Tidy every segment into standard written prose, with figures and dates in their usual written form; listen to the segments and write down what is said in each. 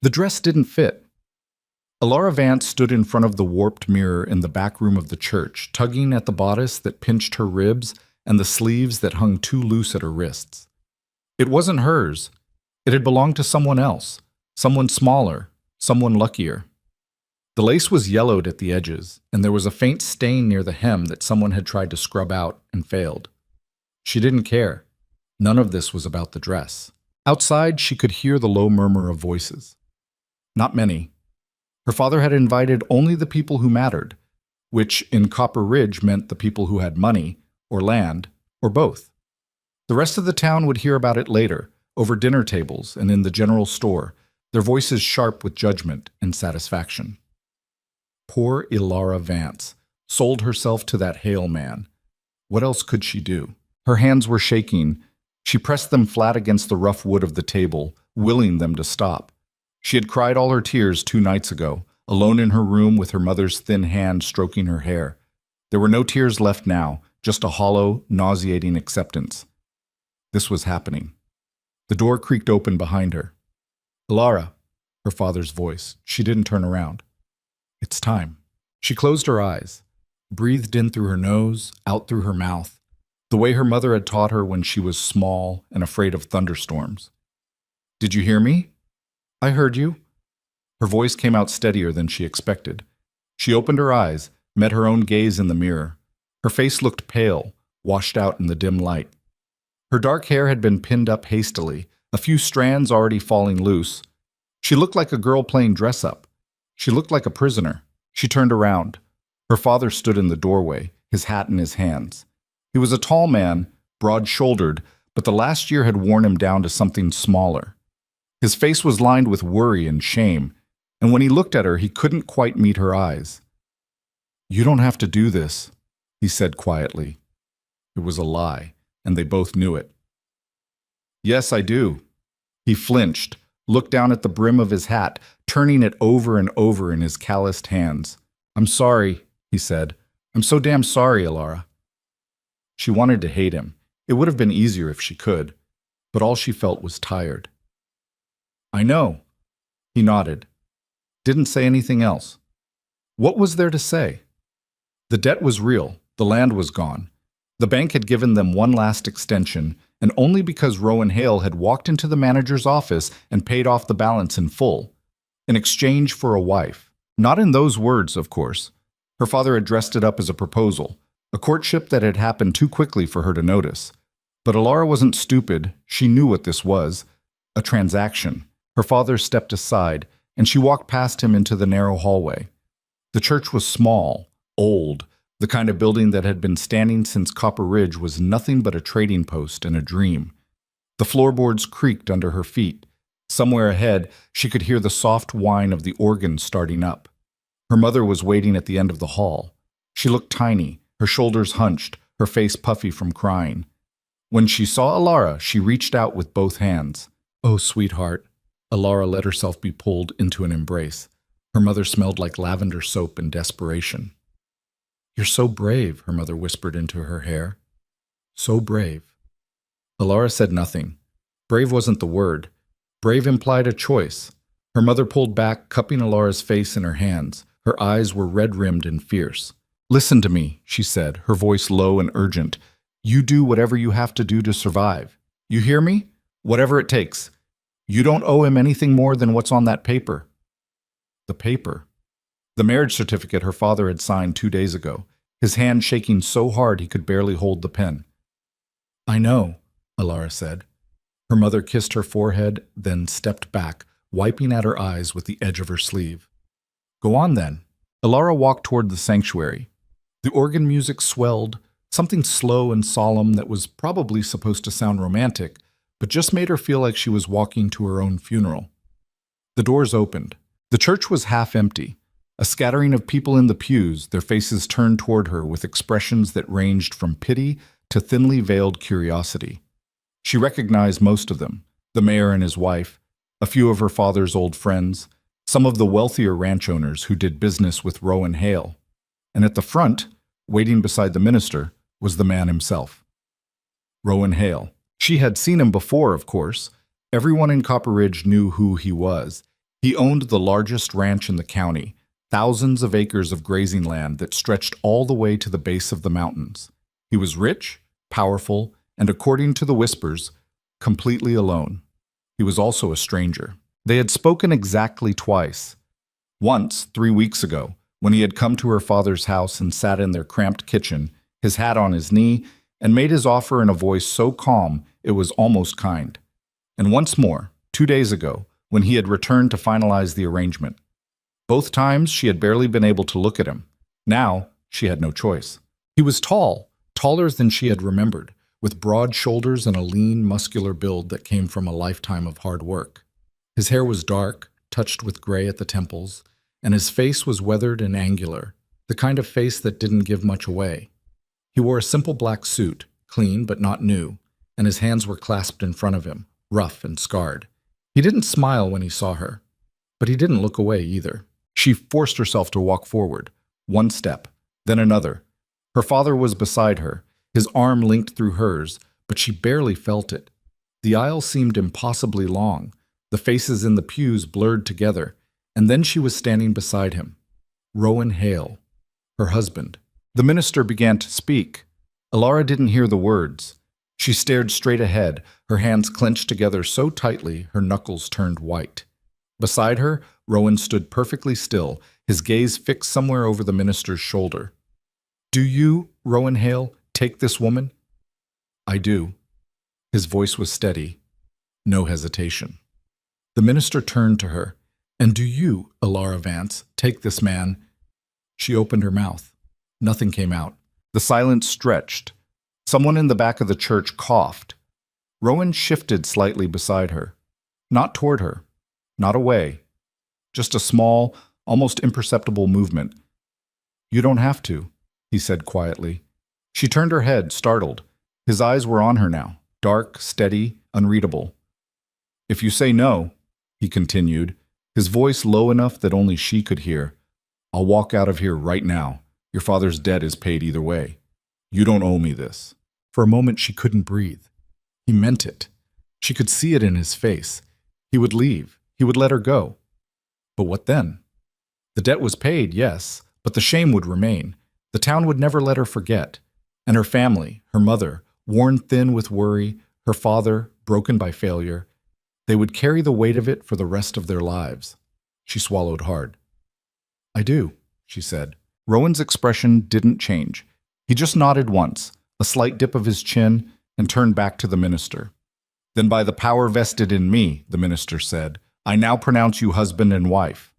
The dress didn't fit. Alara Vance stood in front of the warped mirror in the back room of the church, tugging at the bodice that pinched her ribs and the sleeves that hung too loose at her wrists. It wasn't hers. It had belonged to someone else, someone smaller, someone luckier. The lace was yellowed at the edges, and there was a faint stain near the hem that someone had tried to scrub out and failed. She didn't care. None of this was about the dress. Outside, she could hear the low murmur of voices. Not many. Her father had invited only the people who mattered, which in Copper Ridge meant the people who had money, or land, or both. The rest of the town would hear about it later, over dinner tables and in the general store, their voices sharp with judgment and satisfaction. Poor Alara Vance sold herself to that Hale man. What else could she do? Her hands were shaking. She pressed them flat against the rough wood of the table, willing them to stop. She had cried all her tears 2 nights ago, alone in her room with her mother's thin hand stroking her hair. There were no tears left now, just a hollow, nauseating acceptance. This was happening. The door creaked open behind her. "Alara," her father's voice. She didn't turn around. "It's time." She closed her eyes, breathed in through her nose, out through her mouth, the way her mother had taught her when she was small and afraid of thunderstorms. "Did you hear me?" "I heard you." Her voice came out steadier than she expected. She opened her eyes, met her own gaze in the mirror. Her face looked pale, washed out in the dim light. Her dark hair had been pinned up hastily, a few strands already falling loose. She looked like a girl playing dress-up. She looked like a prisoner. She turned around. Her father stood in the doorway, his hat in his hands. He was a tall man, broad-shouldered, but the last year had worn him down to something smaller. His face was lined with worry and shame, and when he looked at her, he couldn't quite meet her eyes. "You don't have to do this," he said quietly. It was a lie, and they both knew it. "Yes, I do." He flinched, looked down at the brim of his hat, turning it over and over in his calloused hands. "I'm sorry," he said. "I'm so damn sorry, Alara." She wanted to hate him. It would have been easier if she could, but all she felt was tired. "I know." He nodded. Didn't say anything else. What was there to say? The debt was real. The land was gone. The bank had given them one last extension, and only because Rowan Hale had walked into the manager's office and paid off the balance in full, in exchange for a wife. Not in those words, of course. Her father had dressed it up as a proposal, a courtship that had happened too quickly for her to notice. But Alara wasn't stupid. She knew what this was, a transaction. Her father stepped aside, and she walked past him into the narrow hallway. The church was small, old. The kind of building that had been standing since Copper Ridge was nothing but a trading post and a dream. The floorboards creaked under her feet. Somewhere ahead, she could hear the soft whine of the organ starting up. Her mother was waiting at the end of the hall. She looked tiny, her shoulders hunched, her face puffy from crying. When she saw Alara, she reached out with both hands. "Oh, sweetheart." Alara let herself be pulled into an embrace. Her mother smelled like lavender soap in desperation. "You're so brave," her mother whispered into her hair. "So brave." Alara said nothing. Brave wasn't the word. Brave implied a choice. Her mother pulled back, cupping Alara's face in her hands. Her eyes were red-rimmed and fierce. "Listen to me," she said, her voice low and urgent. "You do whatever you have to do to survive. You hear me? Whatever it takes. You don't owe him anything more than what's on that paper." The paper. The marriage certificate her father had signed 2 days ago, his hand shaking so hard he could barely hold the pen. "I know," Alara said. Her mother kissed her forehead, then stepped back, wiping at her eyes with the edge of her sleeve. "Go on, then." Alara walked toward the sanctuary. The organ music swelled, something slow and solemn that was probably supposed to sound romantic, but just made her feel like she was walking to her own funeral. The doors opened. The church was half empty. A scattering of people in the pews, their faces turned toward her with expressions that ranged from pity to thinly veiled curiosity. She recognized most of them, the mayor and his wife, a few of her father's old friends, some of the wealthier ranch owners who did business with Rowan Hale. And at the front, waiting beside the minister, was the man himself. Rowan Hale. She had seen him before, of course. Everyone in Copper Ridge knew who he was. He owned the largest ranch in the county, thousands of acres of grazing land that stretched all the way to the base of the mountains. He was rich, powerful, and according to the whispers, completely alone. He was also a stranger. They had spoken exactly twice. Once, 3 weeks ago, when he had come to her father's house and sat in their cramped kitchen, his hat on his knee, and made his offer in a voice so calm it was almost kind. And once more, 2 days ago, when he had returned to finalize the arrangement. Both times she had barely been able to look at him. Now she had no choice. He was tall, taller than she had remembered, with broad shoulders and a lean, muscular build that came from a lifetime of hard work. His hair was dark, touched with gray at the temples, and his face was weathered and angular, the kind of face that didn't give much away. He wore a simple black suit, clean but not new, and his hands were clasped in front of him, rough and scarred. He didn't smile when he saw her, but he didn't look away either. She forced herself to walk forward, one step, then another. Her father was beside her, his arm linked through hers, but she barely felt it. The aisle seemed impossibly long, the faces in the pews blurred together, and then she was standing beside him. Rowan Hale, her husband. The minister began to speak. Alara didn't hear the words. She stared straight ahead, her hands clenched together so tightly her knuckles turned white. Beside her, Rowan stood perfectly still, his gaze fixed somewhere over the minister's shoulder. "Do you, Rowan Hale, take this woman?" "I do." His voice was steady, no hesitation. The minister turned to her. "And do you, Alara Vance, take this man?" She opened her mouth. Nothing came out. The silence stretched. Someone in the back of the church coughed. Rowan shifted slightly beside her. Not toward her. Not away. Just a small, almost imperceptible movement. "You don't have to," he said quietly. She turned her head, startled. His eyes were on her now, dark, steady, unreadable. "If you say no," he continued, his voice low enough that only she could hear, "I'll walk out of here right now. Your father's debt is paid either way. You don't owe me this." For a moment she couldn't breathe. He meant it. She could see it in his face. He would leave. He would let her go. But what then? The debt was paid, yes, but the shame would remain. The town would never let her forget. And her family, her mother, worn thin with worry, her father, broken by failure, they would carry the weight of it for the rest of their lives. She swallowed hard. "I do," she said. Rowan's expression didn't change. He just nodded once, a slight dip of his chin, and turned back to the minister. "Then by the power vested in me," the minister said, "I now pronounce you husband and wife."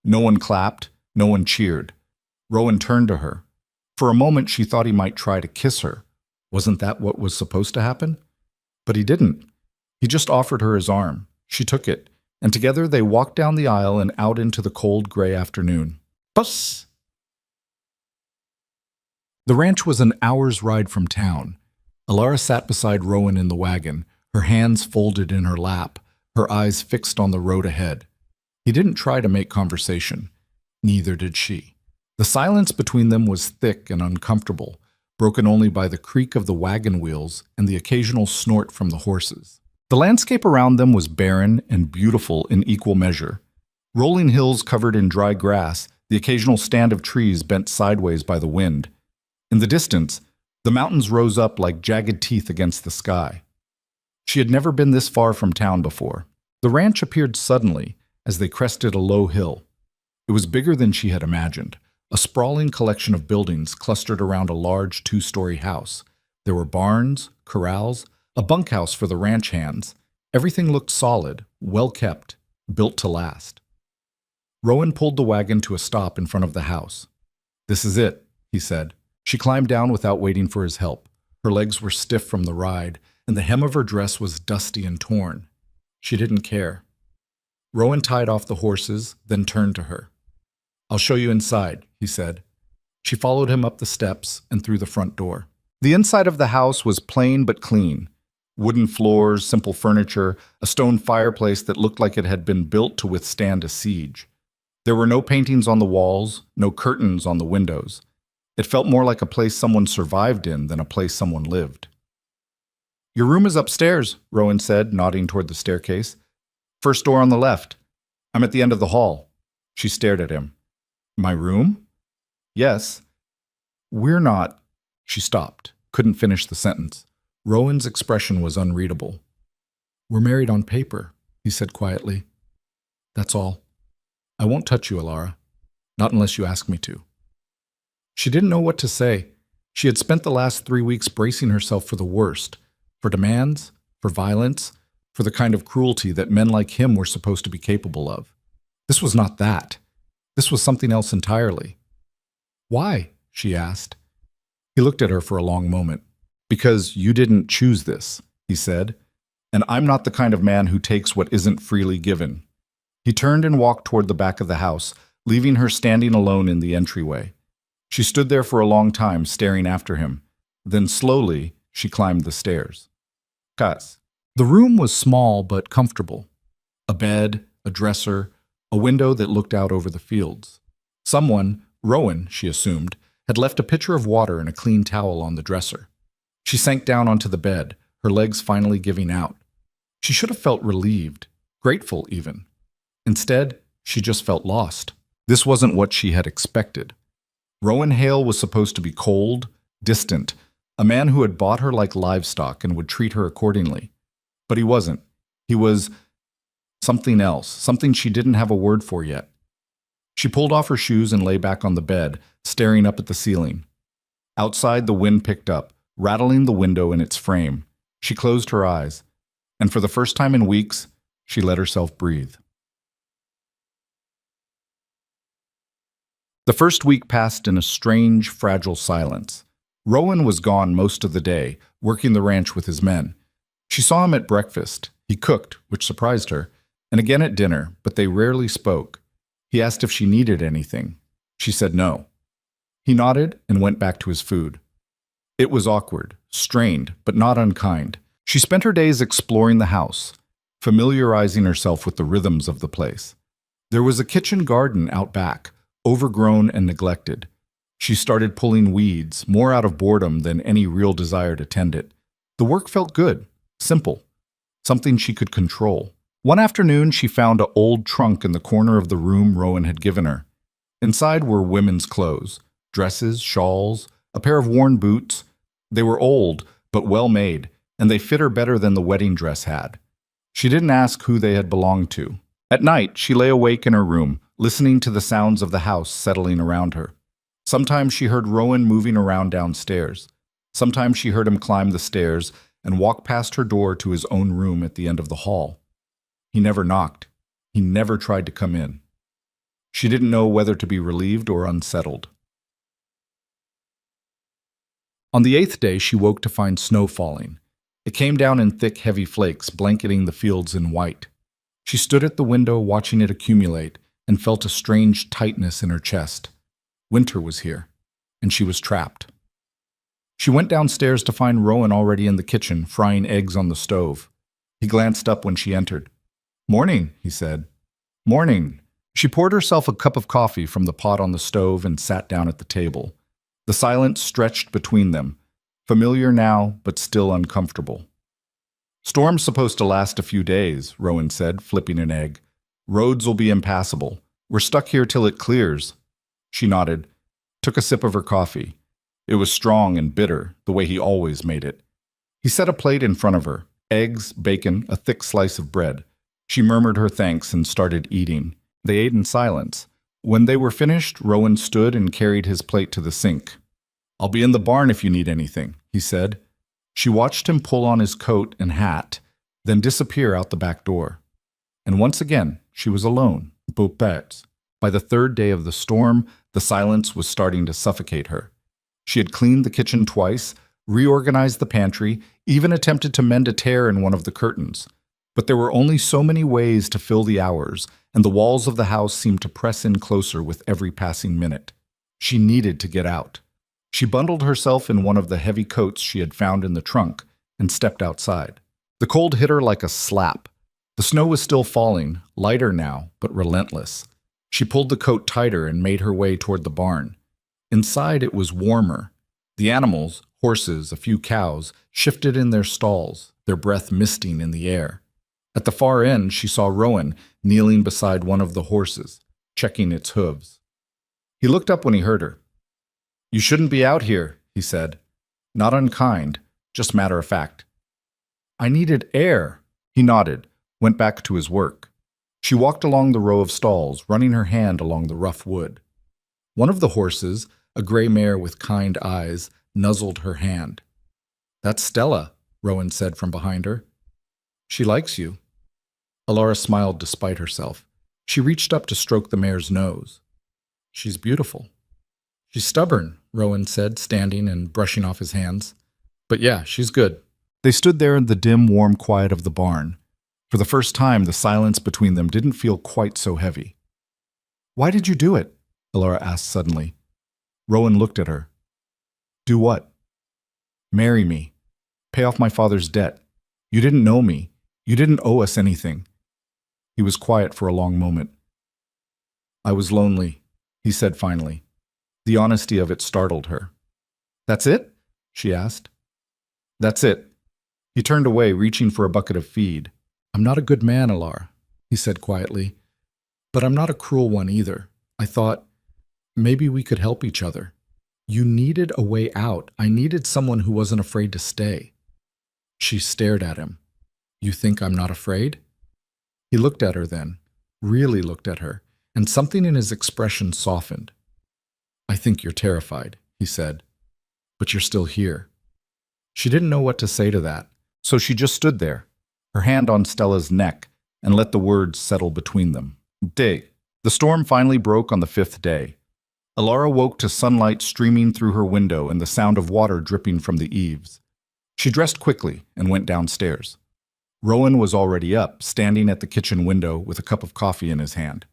No one clapped, no one cheered. Rowan turned to her. For a moment she thought he might try to kiss her. Wasn't that what was supposed to happen? But he didn't. He just offered her his arm. She took it, and together they walked down the aisle and out into the cold gray afternoon. Puss! The ranch was an hour's ride from town. Alara sat beside Rowan in the wagon, her hands folded in her lap, her eyes fixed on the road ahead. He didn't try to make conversation. Neither did she. The silence between them was thick and uncomfortable, broken only by the creak of the wagon wheels and the occasional snort from the horses. The landscape around them was barren and beautiful in equal measure. Rolling hills covered in dry grass, the occasional stand of trees bent sideways by the wind. In the distance, the mountains rose up like jagged teeth against the sky. She had never been this far from town before. The ranch appeared suddenly as they crested a low hill. It was bigger than she had imagined, a sprawling collection of buildings clustered around a large 2-story house. There were barns, corrals, a bunkhouse for the ranch hands. Everything looked solid, well kept, built to last. Rowan pulled the wagon to a stop in front of the house. "This is it," he said. She climbed down without waiting for his help. Her legs were stiff from the ride, and the hem of her dress was dusty and torn. She didn't care. Rowan tied off the horses, then turned to her. "I'll show you inside," he said. She followed him up the steps and through the front door. The inside of the house was plain but clean. Wooden floors, simple furniture, a stone fireplace that looked like it had been built to withstand a siege. There were no paintings on the walls, no curtains on the windows. It felt more like a place someone survived in than a place someone lived. "Your room is upstairs," Rowan said, nodding toward the staircase. "First door on the left. I'm at the end of the hall. She stared at him. My room? Yes. We're not. She stopped, couldn't finish the sentence. Rowan's expression was unreadable. We're married on paper, he said quietly. That's all. I won't touch you, Alara. Not unless you ask me to. She didn't know what to say. She had spent the last 3 weeks bracing herself for the worst, for demands, for violence, for the kind of cruelty that men like him were supposed to be capable of. This was not that. This was something else entirely. Why? She asked. He looked at her for a long moment. Because you didn't choose this, he said, and I'm not the kind of man who takes what isn't freely given. He turned and walked toward the back of the house, leaving her standing alone in the entryway. She stood there for a long time, staring after him. Then slowly, she climbed the stairs. Kas. The room was small but comfortable. A bed, a dresser, a window that looked out over the fields. Someone, Rowan, she assumed, had left a pitcher of water and a clean towel on the dresser. She sank down onto the bed, her legs finally giving out. She should have felt relieved, grateful even. Instead, she just felt lost. This wasn't what she had expected. Rowan Hale was supposed to be cold, distant, a man who had bought her like livestock and would treat her accordingly. But he wasn't. He was something else, something she didn't have a word for yet. She pulled off her shoes and lay back on the bed, staring up at the ceiling. Outside, the wind picked up, rattling the window in its frame. She closed her eyes, and for the first time in weeks, she let herself breathe. The first week passed in a strange, fragile silence. Rowan was gone most of the day, working the ranch with his men. She saw him at breakfast. He cooked, which surprised her, and again at dinner, but they rarely spoke. He asked if she needed anything. She said no. He nodded and went back to his food. It was awkward, strained, but not unkind. She spent her days exploring the house, familiarizing herself with the rhythms of the place. There was a kitchen garden out back, overgrown and neglected. She started pulling weeds, more out of boredom than any real desire to tend it. The work felt good, simple, something she could control. One afternoon, she found an old trunk in the corner of the room Rowan had given her. Inside were women's clothes, dresses, shawls, a pair of worn boots. They were old, but well made, and they fit her better than the wedding dress had. She didn't ask who they had belonged to. At night, she lay awake in her room, listening to the sounds of the house settling around her. Sometimes she heard Rowan moving around downstairs. Sometimes she heard him climb the stairs and walk past her door to his own room at the end of the hall. He never knocked. He never tried to come in. She didn't know whether to be relieved or unsettled. On the 8th day, she woke to find snow falling. It came down in thick, heavy flakes, blanketing the fields in white. She stood at the window watching it accumulate and felt a strange tightness in her chest. Winter was here, and she was trapped. She went downstairs to find Rowan already in the kitchen, frying eggs on the stove. He glanced up when she entered. "Morning," he said. "Morning." She poured herself a cup of coffee from the pot on the stove and sat down at the table. The silence stretched between them, familiar now, but still uncomfortable. "Storm's supposed to last a few days," Rowan said, flipping an egg. "Roads will be impassable. We're stuck here till it clears." She nodded, took a sip of her coffee. It was strong and bitter, the way he always made it. He set a plate in front of her, eggs, bacon, a thick slice of bread. She murmured her thanks and started eating. They ate in silence. When they were finished, Rowan stood and carried his plate to the sink. "I'll be in the barn if you need anything," he said. She watched him pull on his coat and hat, then disappear out the back door. And once again, she was alone, Beaupet's. By the 3rd day of the storm, the silence was starting to suffocate her. She had cleaned the kitchen twice, reorganized the pantry, even attempted to mend a tear in one of the curtains. But there were only so many ways to fill the hours, and the walls of the house seemed to press in closer with every passing minute. She needed to get out. She bundled herself in one of the heavy coats she had found in the trunk and stepped outside. The cold hit her like a slap. The snow was still falling, lighter now, but relentless. She pulled the coat tighter and made her way toward the barn. Inside it was warmer. The animals, horses, a few cows, shifted in their stalls, their breath misting in the air. At the far end, she saw Rowan kneeling beside one of the horses, checking its hooves. He looked up when he heard her. "You shouldn't be out here," he said. Not unkind, just matter of fact. "I needed air." He nodded, went back to his work. She walked along the row of stalls, running her hand along the rough wood. One of the horses, a gray mare with kind eyes, nuzzled her hand. "That's Stella," Rowan said from behind her. "She likes you." Alara smiled despite herself. She reached up to stroke the mare's nose. "She's beautiful." "She's stubborn," Rowan said, standing and brushing off his hands. "But yeah, she's good." They stood there in the dim, warm quiet of the barn. For the first time, the silence between them didn't feel quite so heavy. "Why did you do it?" Alara asked suddenly. Rowan looked at her. "Do what?" "Marry me. Pay off my father's debt. You didn't know me. You didn't owe us anything." He was quiet for a long moment. "I was lonely," he said finally. The honesty of it startled her. "That's it?" she asked. "That's it." He turned away, reaching for a bucket of feed. "I'm not a good man, Alara," he said quietly. "But I'm not a cruel one either. I thought, maybe we could help each other. You needed a way out. I needed someone who wasn't afraid to stay." She stared at him. "You think I'm not afraid?" He looked at her then, really looked at her, and something in his expression softened. "I think you're terrified," he said, "but you're still here." She didn't know what to say to that, so she just stood there, her hand on Stella's neck, and let the words settle between them. Day. The storm finally broke on the 5th day. Alara woke to sunlight streaming through her window and the sound of water dripping from the eaves. She dressed quickly and went downstairs. Rowan was already up, standing at the kitchen window with a cup of coffee in his hand.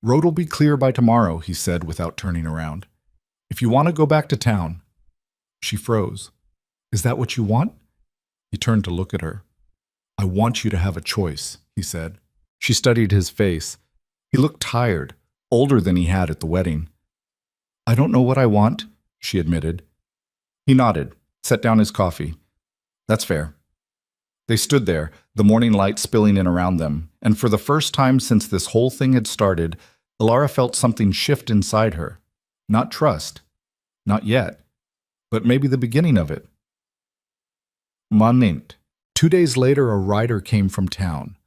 "Road'll be clear by tomorrow," he said without turning around. "If you want to go back to town." She froze. "Is that what you want?" He turned to look at her. "I want you to have a choice," he said. She studied his face. He looked tired, older than he had at the wedding. "I don't know what I want," she admitted. He nodded, set down his coffee. "That's fair." They stood there, the morning light spilling in around them, and for the first time since this whole thing had started, Alara felt something shift inside her. Not trust. Not yet. But maybe the beginning of it. Manint. 2 days later, a rider came from town.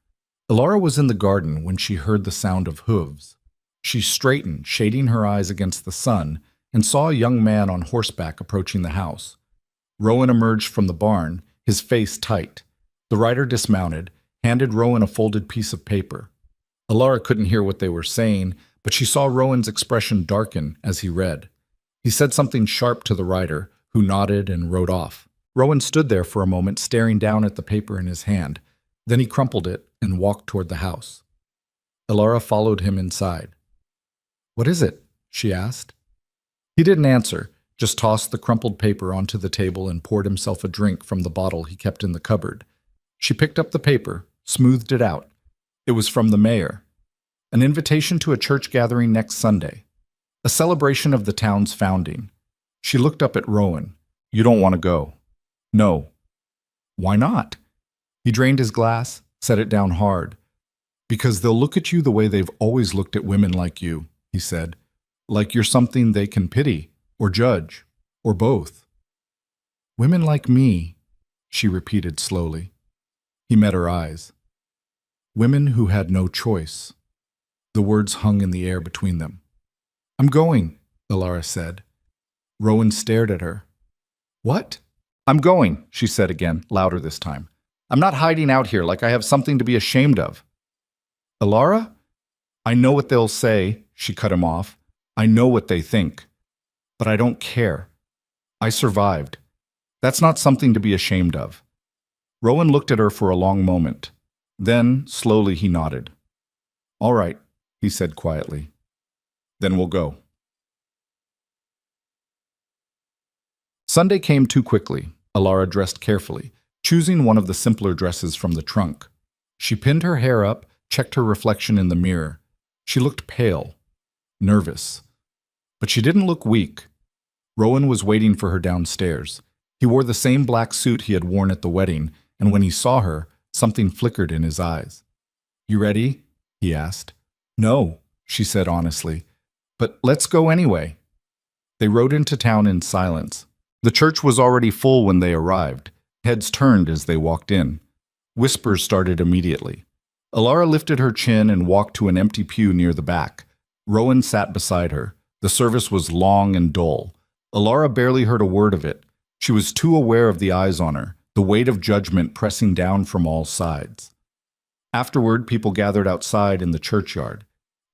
Alara was in the garden when she heard the sound of hooves. She straightened, shading her eyes against the sun, and saw a young man on horseback approaching the house. Rowan emerged from the barn, his face tight. The rider dismounted, handed Rowan a folded piece of paper. Alara couldn't hear what they were saying, but she saw Rowan's expression darken as he read. He said something sharp to the rider, who nodded and rode off. Rowan stood there for a moment, staring down at the paper in his hand. Then he crumpled it and walked toward the house. Alara followed him inside. "What is it?" she asked. He didn't answer, just tossed the crumpled paper onto the table and poured himself a drink from the bottle he kept in the cupboard. She picked up the paper, smoothed it out. It was from the mayor. An invitation to a church gathering next Sunday. A celebration of the town's founding. She looked up at Rowan. "You don't want to go." "No." "Why not?" He drained his glass, set it down hard. "Because they'll look at you the way they've always looked at women like you," he said. "Like you're something they can pity, or judge, or both." "Women like me," she repeated slowly. He met her eyes. "Women who had no choice." The words hung in the air between them. "I'm going," Alara said. Rowan stared at her. "What?" "I'm going," she said again, louder this time. "I'm not hiding out here like I have something to be ashamed of." "Alara?" "I know what they'll say," she cut him off. "I know what they think. But I don't care. I survived. That's not something to be ashamed of." Rowan looked at her for a long moment. Then, slowly, he nodded. "All right," he said quietly. "Then we'll go." Sunday came too quickly. Alara dressed carefully, choosing one of the simpler dresses from the trunk. She pinned her hair up, checked her reflection in the mirror. She looked pale, nervous. But she didn't look weak. Rowan was waiting for her downstairs. He wore the same black suit he had worn at the wedding, and when he saw her, Something flickered in his eyes. "You ready?" he asked. "No," she said honestly, "but let's go anyway." They rode into town in silence. The church was already full when they arrived. Heads turned as they walked in. Whispers started immediately. Alara lifted her chin and walked to an empty pew near the back. Rowan sat beside her. The service was long and dull. Alara barely heard a word of it. She was too aware of the eyes on her, the weight of judgment pressing down from all sides. Afterward, people gathered outside in the churchyard.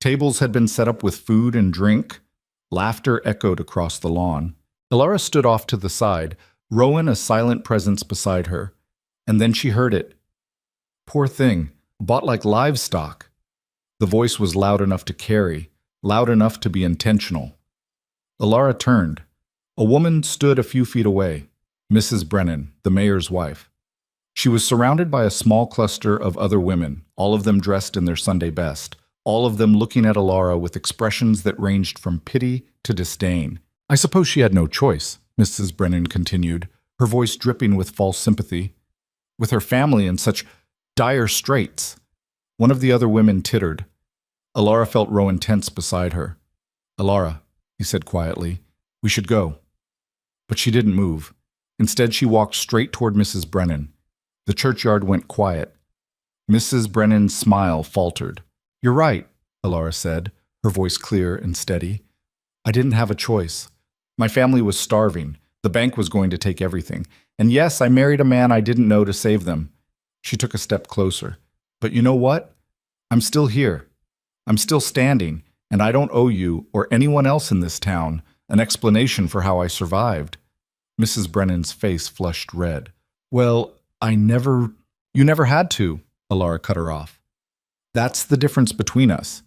Tables had been set up with food and drink. Laughter echoed across the lawn. Alara stood off to the side, Rowan a silent presence beside her. And then she heard it. "Poor thing, bought like livestock." The voice was loud enough to carry, loud enough to be intentional. Alara turned. A woman stood a few feet away, Mrs. Brennan, the mayor's wife. She was surrounded by a small cluster of other women, all of them dressed in their Sunday best, all of them looking at Alara with expressions that ranged from pity to disdain. "I suppose she had no choice," Mrs. Brennan continued, her voice dripping with false sympathy. "With her family in such dire straits." One of the other women tittered. Alara felt Rowan tense beside her. "Alara," he said quietly, "we should go." But she didn't move. Instead, she walked straight toward Mrs. Brennan. The churchyard went quiet. Mrs. Brennan's smile faltered. "You're right," Alara said, her voice clear and steady. "I didn't have a choice. My family was starving. The bank was going to take everything. And yes, I married a man I didn't know to save them." She took a step closer. "But you know what? I'm still here. I'm still standing, and I don't owe you or anyone else in this town an explanation for how I survived." Mrs. Brennan's face flushed red. "Well, you never had to," Alara cut her off. "That's the difference between us.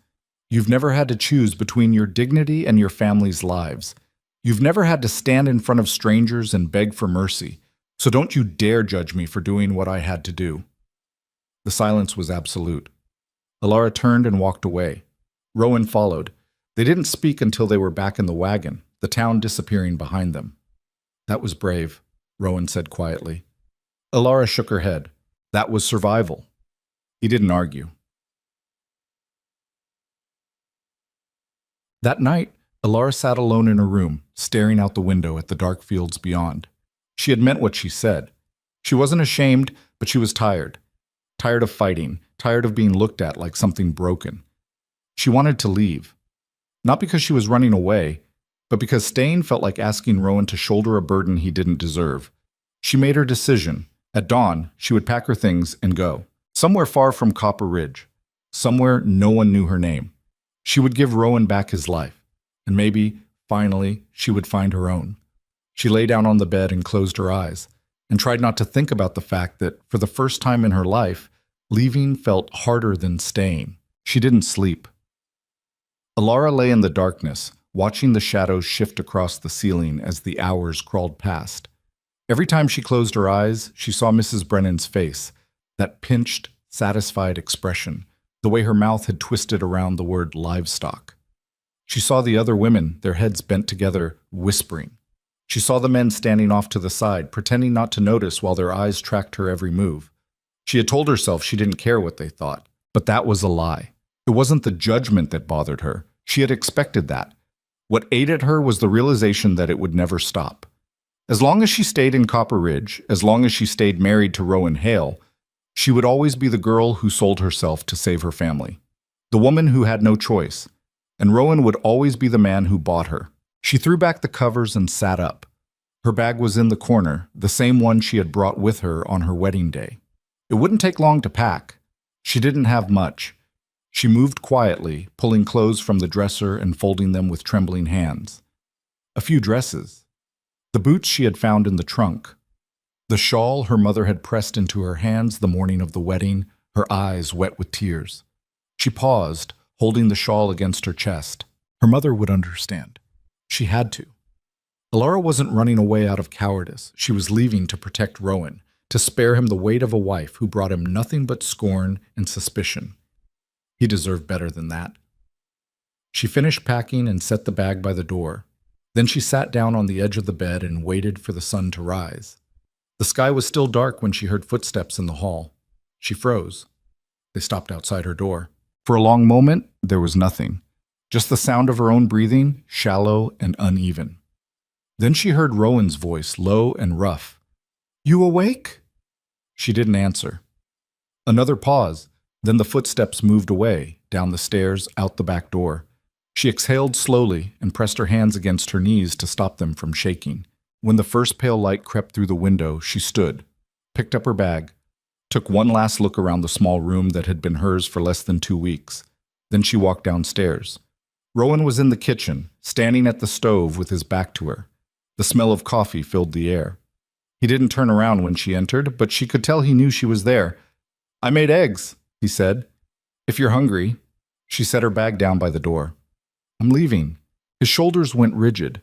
You've never had to choose between your dignity and your family's lives. You've never had to stand in front of strangers and beg for mercy. So don't you dare judge me for doing what I had to do." The silence was absolute. Alara turned and walked away. Rowan followed. They didn't speak until they were back in the wagon, the town disappearing behind them. "That was brave," Rowan said quietly. Alara shook her head. "That was survival." He didn't argue. That night, Alara sat alone in her room, staring out the window at the dark fields beyond. She had meant what she said. She wasn't ashamed, but she was tired. Tired of fighting, tired of being looked at like something broken. She wanted to leave. Not because she was running away, but because staying felt like asking Rowan to shoulder a burden he didn't deserve. She made her decision. At dawn, she would pack her things and go. Somewhere far from Copper Ridge. Somewhere no one knew her name. She would give Rowan back his life. And maybe, finally, she would find her own. She lay down on the bed and closed her eyes, and tried not to think about the fact that, for the first time in her life, leaving felt harder than staying. She didn't sleep. Alara lay in the darkness, watching the shadows shift across the ceiling as the hours crawled past. Every time she closed her eyes, she saw Mrs. Brennan's face, that pinched, satisfied expression, the way her mouth had twisted around the word livestock. She saw the other women, their heads bent together, whispering. She saw the men standing off to the side, pretending not to notice while their eyes tracked her every move. She had told herself she didn't care what they thought, but that was a lie. It wasn't the judgment that bothered her. She had expected that. What ate at her was the realization that it would never stop. As long as she stayed in Copper Ridge, as long as she stayed married to Rowan Hale, she would always be the girl who sold herself to save her family. The woman who had no choice. And Rowan would always be the man who bought her. She threw back the covers and sat up. Her bag was in the corner, the same one she had brought with her on her wedding day. It wouldn't take long to pack. She didn't have much. She moved quietly, pulling clothes from the dresser and folding them with trembling hands. A few dresses. The boots she had found in the trunk. The shawl her mother had pressed into her hands the morning of the wedding, her eyes wet with tears. She paused, holding the shawl against her chest. Her mother would understand. She had to. Alara wasn't running away out of cowardice. She was leaving to protect Rowan, to spare him the weight of a wife who brought him nothing but scorn and suspicion. He deserved better than that. She finished packing and set the bag by the door. Then she sat down on the edge of the bed and waited for the sun to rise. The sky was still dark when she heard footsteps in the hall. She froze. They stopped outside her door. For a long moment, there was nothing. Just the sound of her own breathing, shallow and uneven. Then she heard Rowan's voice, low and rough. "You awake?" She didn't answer. Another pause, then the footsteps moved away, down the stairs, out the back door. She exhaled slowly and pressed her hands against her knees to stop them from shaking. When the first pale light crept through the window, she stood, picked up her bag, took one last look around the small room that had been hers for less than 2 weeks. Then she walked downstairs. Rowan was in the kitchen, standing at the stove with his back to her. The smell of coffee filled the air. He didn't turn around when she entered, but she could tell he knew she was there. "I made eggs," he said. "If you're hungry." She set her bag down by the door. "I'm leaving." His shoulders went rigid.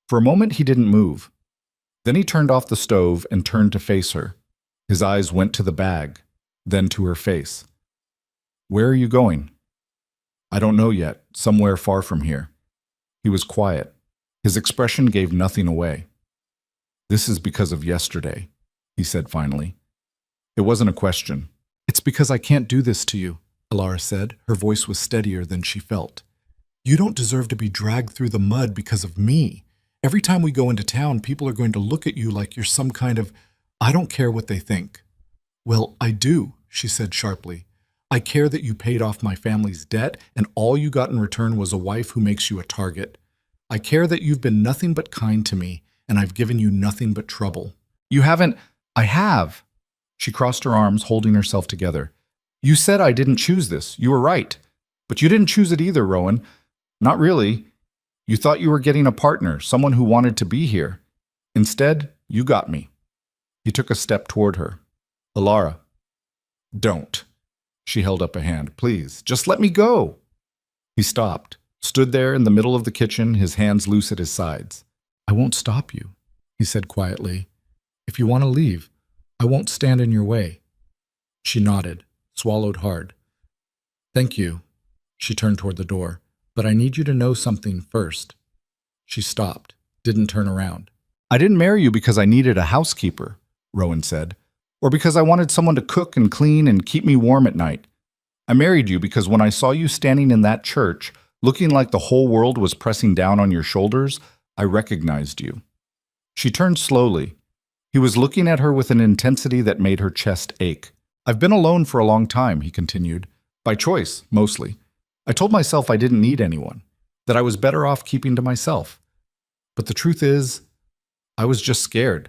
For a moment he didn't move. Then he turned off the stove and turned to face her. His eyes went to the bag, then to her face. "Where are you going?" "I don't know yet. Somewhere far from here." He was quiet. His expression gave nothing away. "This is because of yesterday," he said finally. It wasn't a question. "It's because I can't do this to you," Alara said. Her voice was steadier than she felt. "You don't deserve to be dragged through the mud because of me. Every time we go into town, people are going to look at you like you're some kind of... I don't care what they think." "Well, I do," she said sharply. "I care that you paid off my family's debt and all you got in return was a wife who makes you a target. I care that you've been nothing but kind to me and I've given you nothing but trouble." "You haven't..." "I have." She crossed her arms, holding herself together. "You said I didn't choose this. You were right. But you didn't choose it either, Rowan. Not really. You thought you were getting a partner, someone who wanted to be here. Instead, you got me." He took a step toward her. "Alara, don't." She held up a hand. "Please, just let me go." He stopped, stood there in the middle of the kitchen, his hands loose at his sides. "I won't stop you," he said quietly. "If you want to leave, I won't stand in your way." She nodded, swallowed hard. "Thank you." She turned toward the door. "But I need you to know something first." She stopped, didn't turn around. "I didn't marry you because I needed a housekeeper," Rowan said, "or because I wanted someone to cook and clean and keep me warm at night. I married you because when I saw you standing in that church, looking like the whole world was pressing down on your shoulders, I recognized you." She turned slowly. He was looking at her with an intensity that made her chest ache. "I've been alone for a long time," he continued. "By choice, mostly. I told myself I didn't need anyone, that I was better off keeping to myself. But the truth is, I was just scared.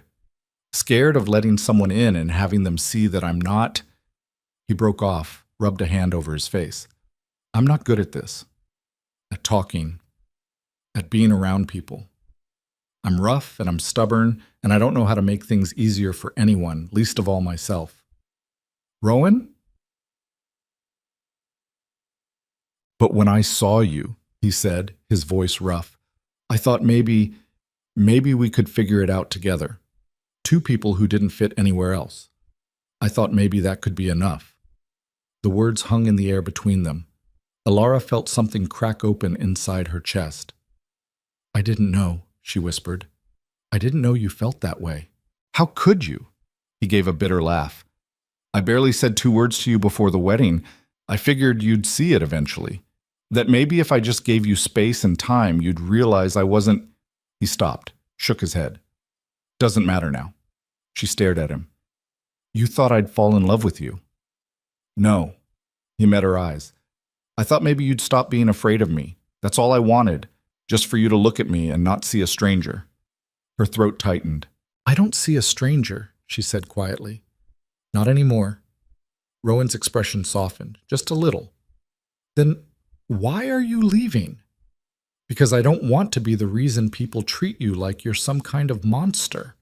Scared of letting someone in and having them see that I'm not..." He broke off, rubbed a hand over his face. "I'm not good at this. At talking. At being around people. I'm rough and I'm stubborn, and I don't know how to make things easier for anyone, least of all myself." "Rowan?" "But when I saw you," he said, his voice rough, "I thought maybe we could figure it out together. Two people who didn't fit anywhere else. I thought maybe that could be enough." The words hung in the air between them. Alara felt something crack open inside her chest. "I didn't know," she whispered. "I didn't know you felt that way." "How could you?" He gave a bitter laugh. "I barely said 2 words to you before the wedding. I figured you'd see it eventually. That maybe if I just gave you space and time, you'd realize I wasn't..." He stopped, shook his head. "Doesn't matter now." She stared at him. "You thought I'd fall in love with you." "No." He met her eyes. "I thought maybe you'd stop being afraid of me. That's all I wanted, just for you to look at me and not see a stranger." Her throat tightened. "I don't see a stranger," she said quietly. "Not anymore." Rowan's expression softened, just a little. "Then why are you leaving?" "Because I don't want to be the reason people treat you like you're some kind of monster."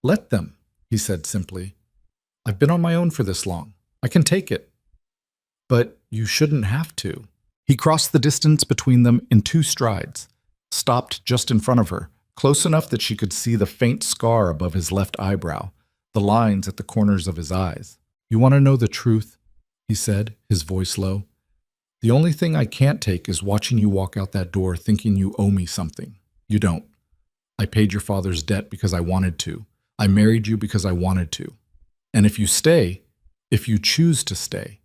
"Let them," he said simply. "I've been on my own for this long. I can take it." "But you shouldn't have to." He crossed the distance between them in 2 strides, stopped just in front of her, close enough that she could see the faint scar above his left eyebrow, the lines at the corners of his eyes. "You want to know the truth?" he said, his voice low. "The only thing I can't take is watching you walk out that door thinking you owe me something. You don't. I paid your father's debt because I wanted to. I married you because I wanted to. And if you stay, If you choose to stay,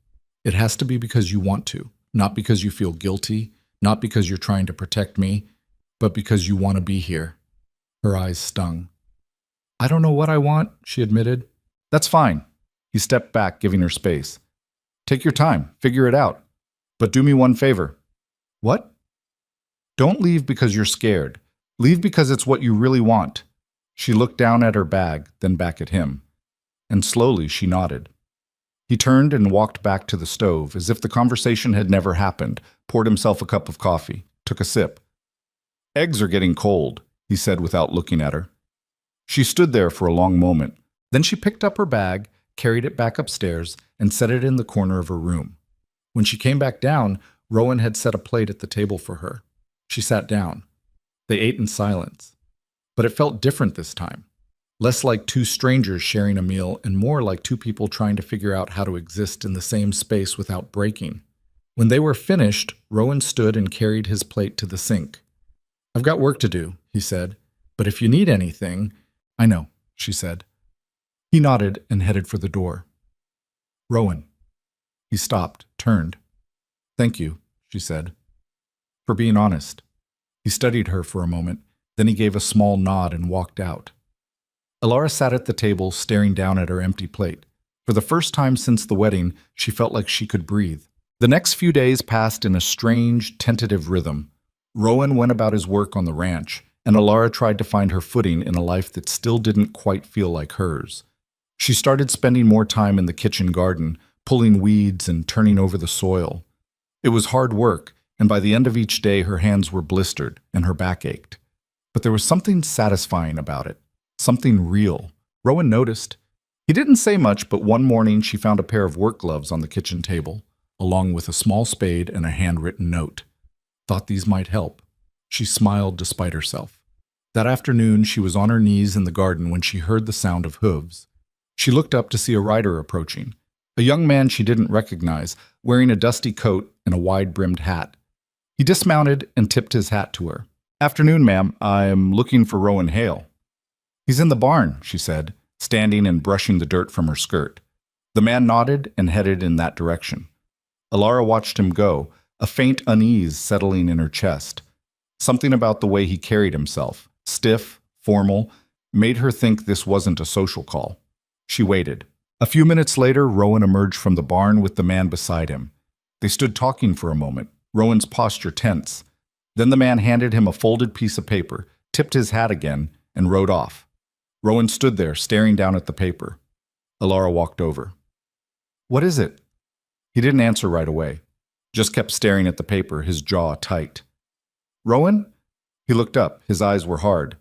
it has to be because you want to, not because you feel guilty, not because you're trying to protect me, but because you want to be here. Her eyes stung. I don't know what I want, she admitted. That's fine. He stepped back, giving her space. Take your time, figure it out. But do me one favor. What? Don't leave because you're scared. Leave because it's what you really want. She looked down at her bag, then back at him. And slowly she nodded. He turned and walked back to the stove, as if the conversation had never happened, poured himself a cup of coffee, took a sip. Eggs are getting cold, he said without looking at her. She stood there for a long moment. Then she picked up her bag, carried it back upstairs, and set it in the corner of her room. When she came back down, Rowan had set a plate at the table for her. She sat down. They ate in silence. But it felt different this time. Less like two strangers sharing a meal and more like two people trying to figure out how to exist in the same space without breaking. When they were finished, Rowan stood and carried his plate to the sink. I've got work to do, he said, but if you need anything... I know, she said. He nodded and headed for the door. Rowan. He stopped, turned. Thank you, she said. For being honest. He studied her for a moment, then he gave a small nod and walked out. Alara sat at the table, staring down at her empty plate. For the first time since the wedding, she felt like she could breathe. The next few days passed in a strange, tentative rhythm. Rowan went about his work on the ranch, and Alara tried to find her footing in a life that still didn't quite feel like hers. She started spending more time in the kitchen garden, pulling weeds and turning over the soil. It was hard work, and by the end of each day her hands were blistered and her back ached. But there was something satisfying about it, something real. Rowan noticed. He didn't say much, but one morning she found a pair of work gloves on the kitchen table, along with a small spade and a handwritten note. Thought these might help. She smiled despite herself. That afternoon, she was on her knees in the garden when she heard the sound of hooves. She looked up to see a rider approaching, a young man she didn't recognize, wearing a dusty coat and a wide-brimmed hat. He dismounted and tipped his hat to her. Afternoon, ma'am. I'm looking for Rowan Hale. He's in the barn, she said, standing and brushing the dirt from her skirt. The man nodded and headed in that direction. Alara watched him go, a faint unease settling in her chest. Something about the way he carried himself, stiff, formal, made her think this wasn't a social call. She waited. A few minutes later, Rowan emerged from the barn with the man beside him. They stood talking for a moment, Rowan's posture tense. Then the man handed him a folded piece of paper, tipped his hat again, and rode off. Rowan stood there, staring down at the paper. Alara walked over. What is it? He didn't answer right away, just kept staring at the paper, his jaw tight. Rowan? He looked up. His eyes were hard.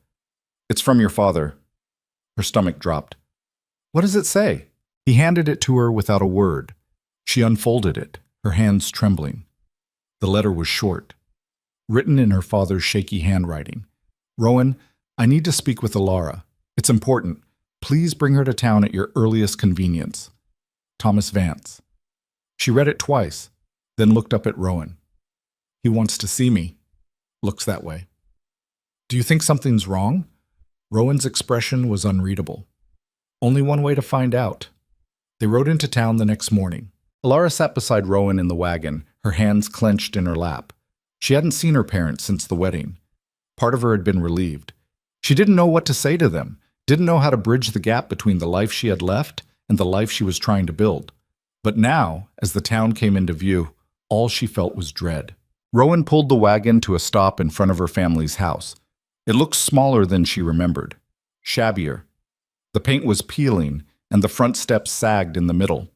It's from your father. Her stomach dropped. What does it say? He handed it to her without a word. She unfolded it, her hands trembling. The letter was short, written in her father's shaky handwriting. Rowan, I need to speak with Alara. It's important. Please bring her to town at your earliest convenience. Thomas Vance. She read it twice, then looked up at Rowan. He wants to see me. Looks that way. Do you think something's wrong? Rowan's expression was unreadable. Only one way to find out. They rode into town the next morning. Alara sat beside Rowan in the wagon, her hands clenched in her lap. She hadn't seen her parents since the wedding. Part of her had been relieved. She didn't know what to say to them, didn't know how to bridge the gap between the life she had left and the life she was trying to build. But now, as the town came into view, all she felt was dread. Rowan pulled the wagon to a stop in front of her family's house. It looked smaller than she remembered, shabbier. The paint was peeling, and the front steps sagged in the middle.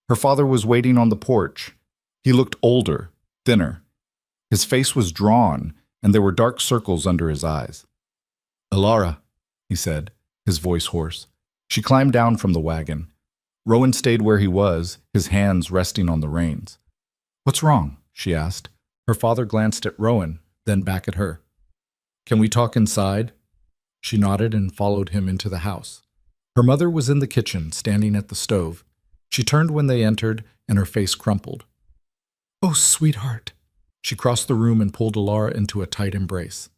Her father was waiting on the porch. He looked older, thinner. His face was drawn, and there were dark circles under his eyes. Alara, he said, his voice hoarse. She climbed down from the wagon. Rowan stayed where he was, his hands resting on the reins. What's wrong? She asked. Her father glanced at Rowan, then back at her. Can we talk inside? She nodded and followed him into the house. Her mother was in the kitchen, standing at the stove. She turned when they entered, and her face crumpled. Oh, sweetheart. She crossed the room and pulled Alara into a tight embrace.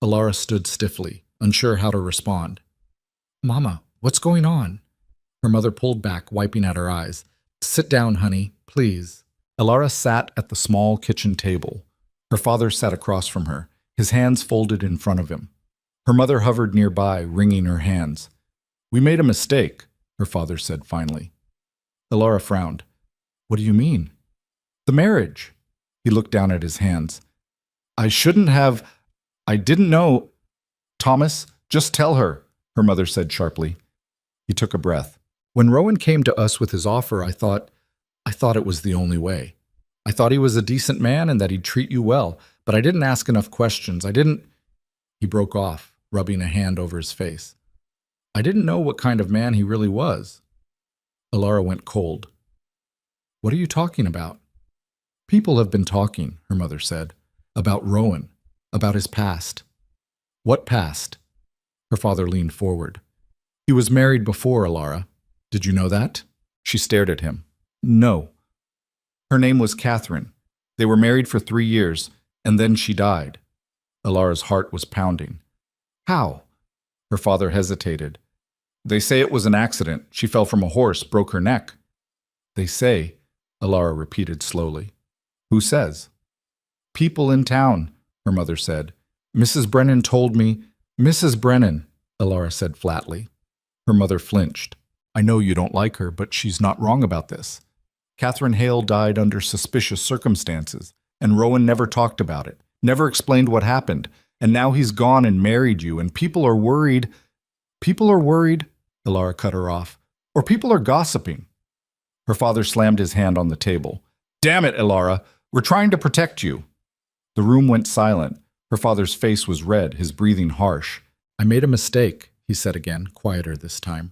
Alara stood stiffly, unsure how to respond. Mama, what's going on? Her mother pulled back, wiping at her eyes. Sit down, honey, please. Elara sat at the small kitchen table. Her father sat across from her, his hands folded in front of him. Her mother hovered nearby, wringing her hands. We made a mistake, her father said finally. Elara frowned. What do you mean? The marriage. He looked down at his hands. I didn't know. Thomas, just tell her, her mother said sharply. He took a breath. When Rowan came to us with his offer, I thought it was the only way. I thought he was a decent man and that he'd treat you well, but I didn't ask enough questions. He broke off, rubbing a hand over his face. I didn't know what kind of man he really was. Elara went cold. What are you talking about? People have been talking, her mother said, about Rowan, about his past. What past? Her father leaned forward. He was married before, Elara. Did you know that? She stared at him. No. Her name was Catherine. They were married for 3 years, and then she died. Elara's heart was pounding. How? Her father hesitated. They say it was an accident. She fell from a horse, broke her neck. They say, Elara repeated slowly. Who says? People in town, her mother said. Mrs. Brennan told me. Mrs. Brennan, Elara said flatly. Her mother flinched. I know you don't like her, but she's not wrong about this. Catherine Hale died under suspicious circumstances, and Rowan never talked about it, never explained what happened, and now he's gone and married you, and people are worried. People are worried, Elara cut her off, or people are gossiping. Her father slammed his hand on the table. Damn it, Elara, we're trying to protect you. The room went silent. Her father's face was red, his breathing harsh. I made a mistake, he said again, quieter this time.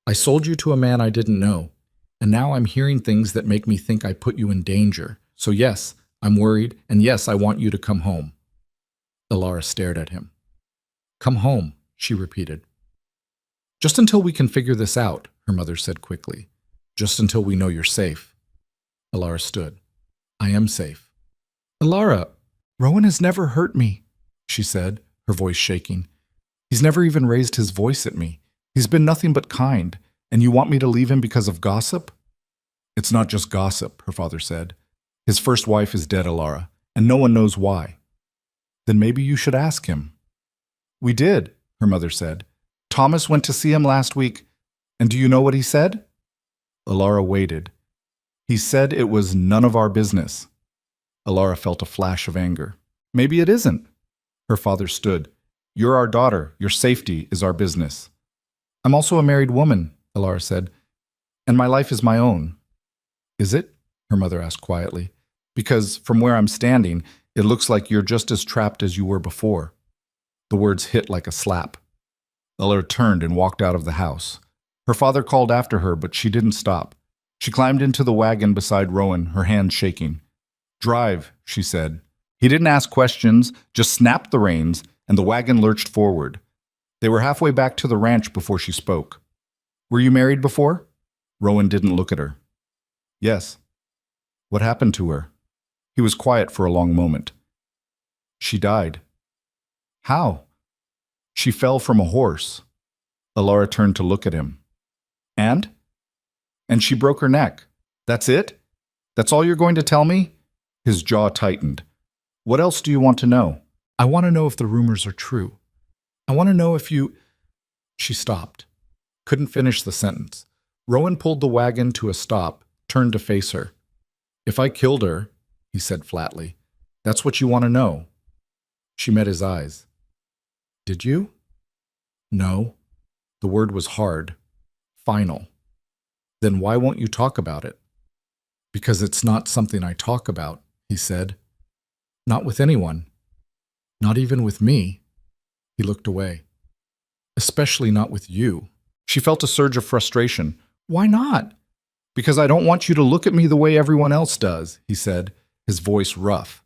I sold you to a man I didn't know, and now I'm hearing things that make me think I put you in danger. So yes, I'm worried, and yes, I want you to come home. Elara stared at him. Come home, she repeated. Just until we can figure this out, her mother said quickly. Just until we know you're safe. Elara stood. I am safe. Elara, Rowan has never hurt me, she said, her voice shaking. He's never even raised his voice at me. He's been nothing but kind, and you want me to leave him because of gossip? It's not just gossip, her father said. His first wife is dead, Elara, and no one knows why. Then maybe you should ask him. We did, her mother said. Thomas went to see him last week, and do you know what he said? Elara waited. He said it was none of our business. Elara felt a flash of anger. Maybe it isn't. Her father stood. You're our daughter. Your safety is our business. I'm also a married woman, Elara said, and my life is my own. Is it? Her mother asked quietly. Because from where I'm standing, it looks like you're just as trapped as you were before. The words hit like a slap. Elara turned and walked out of the house. Her father called after her, but she didn't stop. She climbed into the wagon beside Rowan, her hands shaking. Drive, she said. He didn't ask questions, just snapped the reins, and the wagon lurched forward. They were halfway back to the ranch before she spoke. Were you married before? Rowan didn't look at her. Yes. What happened to her? He was quiet for a long moment. She died. How? She fell from a horse. Elara turned to look at him. And? And she broke her neck. That's it? That's all you're going to tell me? His jaw tightened. What else do you want to know? I want to know if the rumors are true. I want to know if you... She stopped. Couldn't finish the sentence. Rowan pulled the wagon to a stop, turned to face her. If I killed her, he said flatly, that's what you want to know. She met his eyes. Did you? No. The word was hard. Final. Then why won't you talk about it? Because it's not something I talk about, he said. Not with anyone. Not even with me. He looked away. Especially not with you. She felt a surge of frustration. Why not? Because I don't want you to look at me the way everyone else does, he said, his voice rough.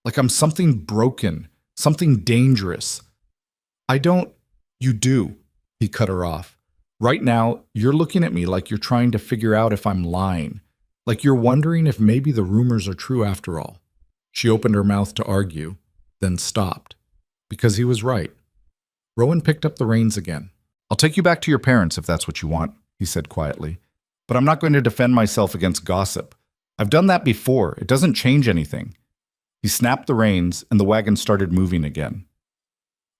Like I'm something broken, something dangerous. I don't... You do, he cut her off. Right now, you're looking at me like you're trying to figure out if I'm lying. Like you're wondering if maybe the rumors are true after all. She opened her mouth to argue, then stopped. Because he was right. Rowan picked up the reins again. I'll take you back to your parents if that's what you want, he said quietly. But I'm not going to defend myself against gossip. I've done that before. It doesn't change anything. He snapped the reins, and the wagon started moving again.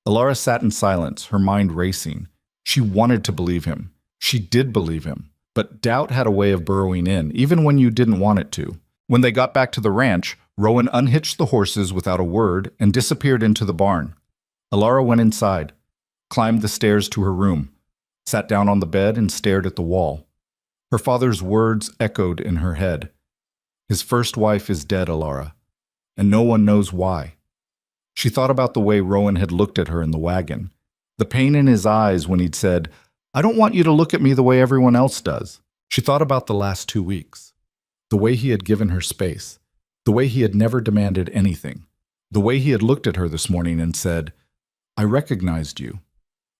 Alara sat in silence, her mind racing. She wanted to believe him. She did believe him. But doubt had a way of burrowing in, even when you didn't want it to. When they got back to the ranch, Rowan unhitched the horses without a word and disappeared into the barn. Alara went inside, climbed the stairs to her room, sat down on the bed and stared at the wall. Her father's words echoed in her head. His first wife is dead, Alara, and no one knows why. She thought about the way Rowan had looked at her in the wagon, the pain in his eyes when he'd said, "I don't want you to look at me the way everyone else does." She thought about the last 2 weeks, the way he had given her space, the way he had never demanded anything, the way he had looked at her this morning and said, "I recognized you."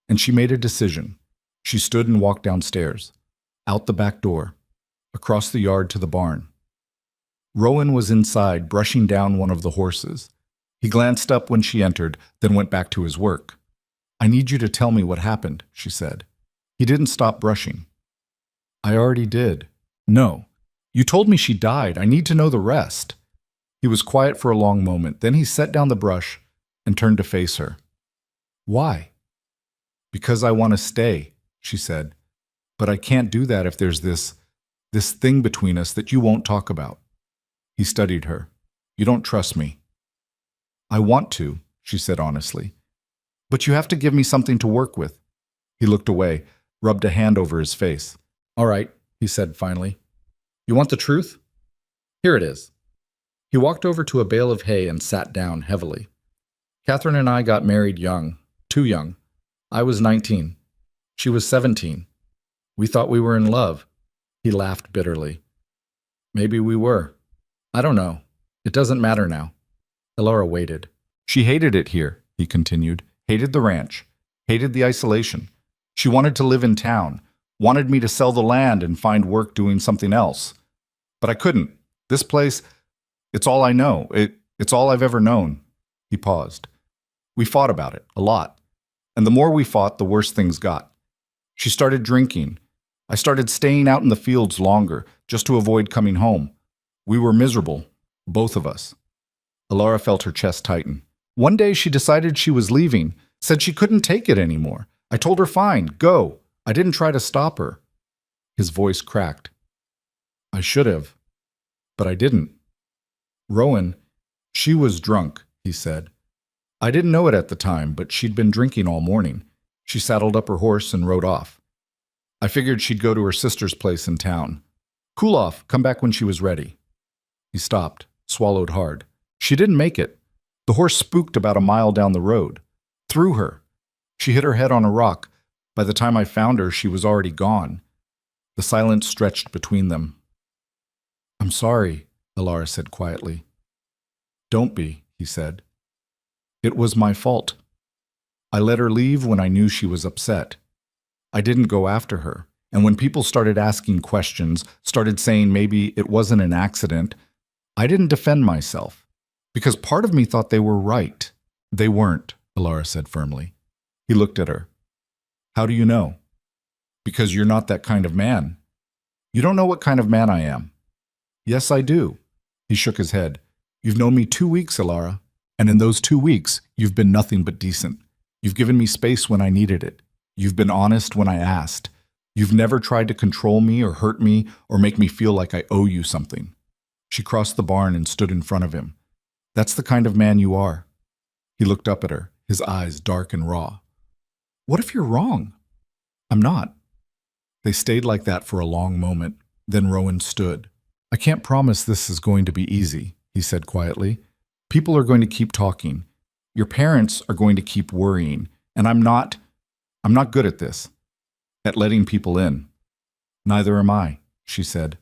And she made a decision. She stood and walked downstairs, out the back door, across the yard to the barn. Rowan was inside, brushing down one of the horses. He glanced up when she entered, then went back to his work. "I need you to tell me what happened," she said. He didn't stop brushing. "I already did." "No. You told me she died. I need to know the rest." He was quiet for a long moment. Then he set down the brush and turned to face her. "Why?" "Because I want to stay," she said. "But I can't do that if there's this thing between us that you won't talk about." He studied her. "You don't trust me." "I want to," she said honestly. "But you have to give me something to work with." He looked away, rubbed a hand over his face. "All right," he said finally. "You want the truth? Here it is." He walked over to a bale of hay and sat down heavily. "Catherine and I got married young, too young. I was 19. She was 17. We thought we were in love." He laughed bitterly. "Maybe we were. I don't know. It doesn't matter now." Alara waited. She hated it here, he continued. Hated the ranch. Hated the isolation. She wanted to live in town. Wanted me to sell the land and find work doing something else. But I couldn't. This place, it's all I know. It's all I've ever known. He paused. We fought about it, a lot. And the more we fought, the worse things got. She started drinking. I started staying out in the fields longer, just to avoid coming home. We were miserable, both of us. Alara felt her chest tighten. One day she decided she was leaving, said she couldn't take it anymore. I told her, fine, go. I didn't try to stop her. His voice cracked. I should have, but I didn't. Rowan, she was drunk, he said. I didn't know it at the time, but she'd been drinking all morning. She saddled up her horse and rode off. I figured she'd go to her sister's place in town. Cool off, come back when she was ready. He stopped, swallowed hard. She didn't make it. The horse spooked about a mile down the road. Threw her. She hit her head on a rock. By the time I found her, she was already gone. The silence stretched between them. I'm sorry, Alara said quietly. Don't be, he said. It was my fault. I let her leave when I knew she was upset. I didn't go after her, and when people started asking questions, started saying maybe it wasn't an accident, I didn't defend myself, because part of me thought they were right. They weren't, Alara said firmly. He looked at her. How do you know? Because you're not that kind of man. You don't know what kind of man I am. Yes, I do. He shook his head. You've known me 2 weeks, Alara, and in those 2 weeks, you've been nothing but decent. You've given me space when I needed it. You've been honest when I asked. You've never tried to control me or hurt me or make me feel like I owe you something. She crossed the barn and stood in front of him. That's the kind of man you are. He looked up at her, his eyes dark and raw. What if you're wrong? I'm not. They stayed like that for a long moment. Then Rowan stood. I can't promise this is going to be easy, he said quietly. People are going to keep talking. Your parents are going to keep worrying, and I'm not good at this, at letting people in. Neither am I, she said.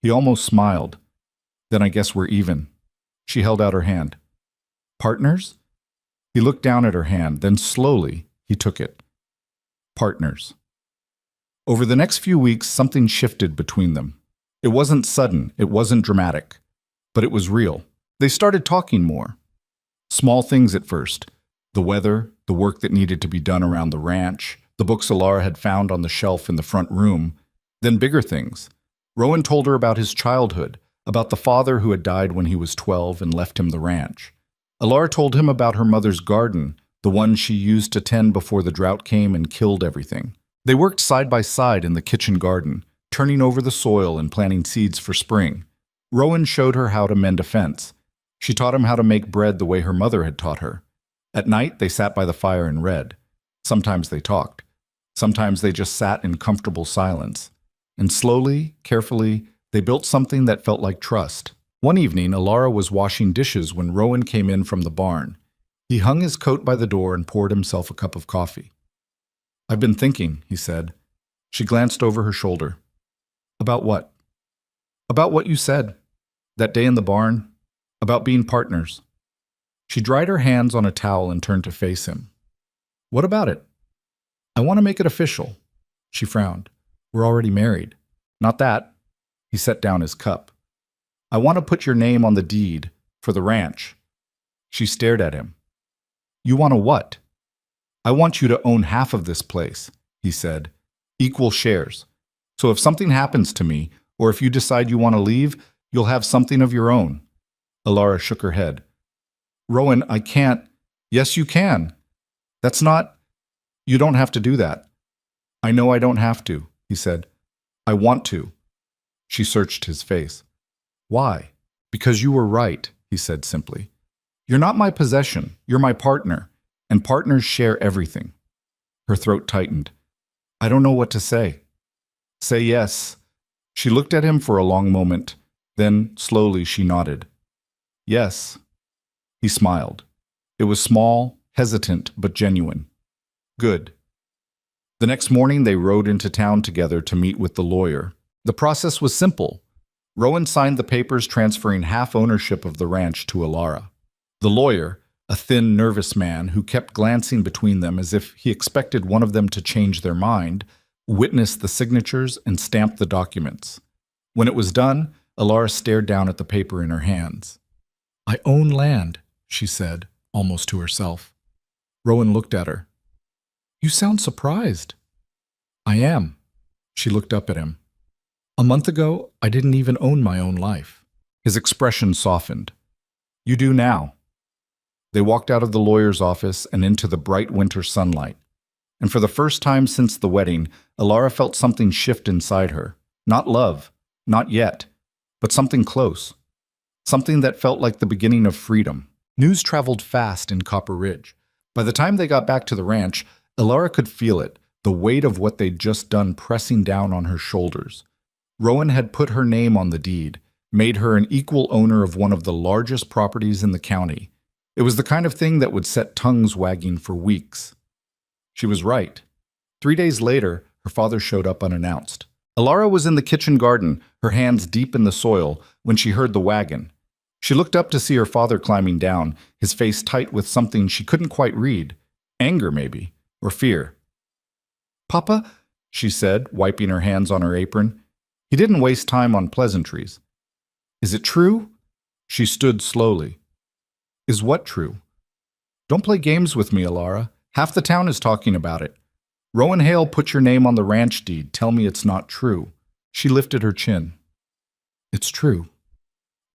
He almost smiled. Then I guess we're even. She held out her hand. Partners? He looked down at her hand, then slowly he took it. Partners. Over the next few weeks, something shifted between them. It wasn't sudden, it wasn't dramatic, but it was real. They started talking more. Small things at first. The weather, the work that needed to be done around the ranch, the books Alara had found on the shelf in the front room. Then bigger things. Rowan told her about his childhood, about the father who had died when he was 12 and left him the ranch. Alara told him about her mother's garden, the one she used to tend before the drought came and killed everything. They worked side by side in the kitchen garden, turning over the soil and planting seeds for spring. Rowan showed her how to mend a fence. She taught him how to make bread the way her mother had taught her. At night, they sat by the fire and read. Sometimes they talked. Sometimes they just sat in comfortable silence. And slowly, carefully, they built something that felt like trust. One evening, Alara was washing dishes when Rowan came in from the barn. He hung his coat by the door and poured himself a cup of coffee. "I've been thinking," he said. She glanced over her shoulder. "About what?" "About what you said. That day in the barn. About being partners." She dried her hands on a towel and turned to face him. "What about it?" "I want to make it official." She frowned. "We're already married." "Not that." He set down his cup. "I want to put your name on the deed for the ranch." She stared at him. "You want to what?" "I want you to own half of this place," he said. "Equal shares. So if something happens to me, or if you decide you want to leave, you'll have something of your own." Alara shook her head. "Rowan, I can't." "Yes, you can. That's not... You don't have to do that." "I know I don't have to," he said. "I want to." She searched his face. "Why?" "Because you were right," he said simply. "You're not my possession. You're my partner. And partners share everything." Her throat tightened. "I don't know what to say." "Say yes." She looked at him for a long moment. Then, slowly, she nodded. "Yes." He smiled. It was small, hesitant, but genuine. "Good." The next morning, they rode into town together to meet with the lawyer. The process was simple. Rowan signed the papers transferring half ownership of the ranch to Alara. The lawyer, a thin, nervous man who kept glancing between them as if he expected one of them to change their mind, witnessed the signatures and stamped the documents. When it was done, Alara stared down at the paper in her hands. "I own land," she said, almost to herself. Rowan looked at her. "You sound surprised." "I am." She looked up at him. "A month ago, I didn't even own my own life." His expression softened. "You do now." They walked out of the lawyer's office and into the bright winter sunlight. And for the first time since the wedding, Alara felt something shift inside her. Not love, not yet, but something close. Something that felt like the beginning of freedom. News traveled fast in Copper Ridge. By the time they got back to the ranch, Alara could feel it, the weight of what they'd just done pressing down on her shoulders. Rowan had put her name on the deed, made her an equal owner of one of the largest properties in the county. It was the kind of thing that would set tongues wagging for weeks. She was right. 3 days later, her father showed up unannounced. Alara was in the kitchen garden, her hands deep in the soil, when she heard the wagon. She looked up to see her father climbing down, his face tight with something she couldn't quite read. Anger, maybe, or fear. "Papa," she said, wiping her hands on her apron. He didn't waste time on pleasantries. "Is it true?" She stood slowly. "Is what true?" "Don't play games with me, Alara. Half the town is talking about it. Rowan Hale put your name on the ranch deed. Tell me it's not true." She lifted her chin. "It's true."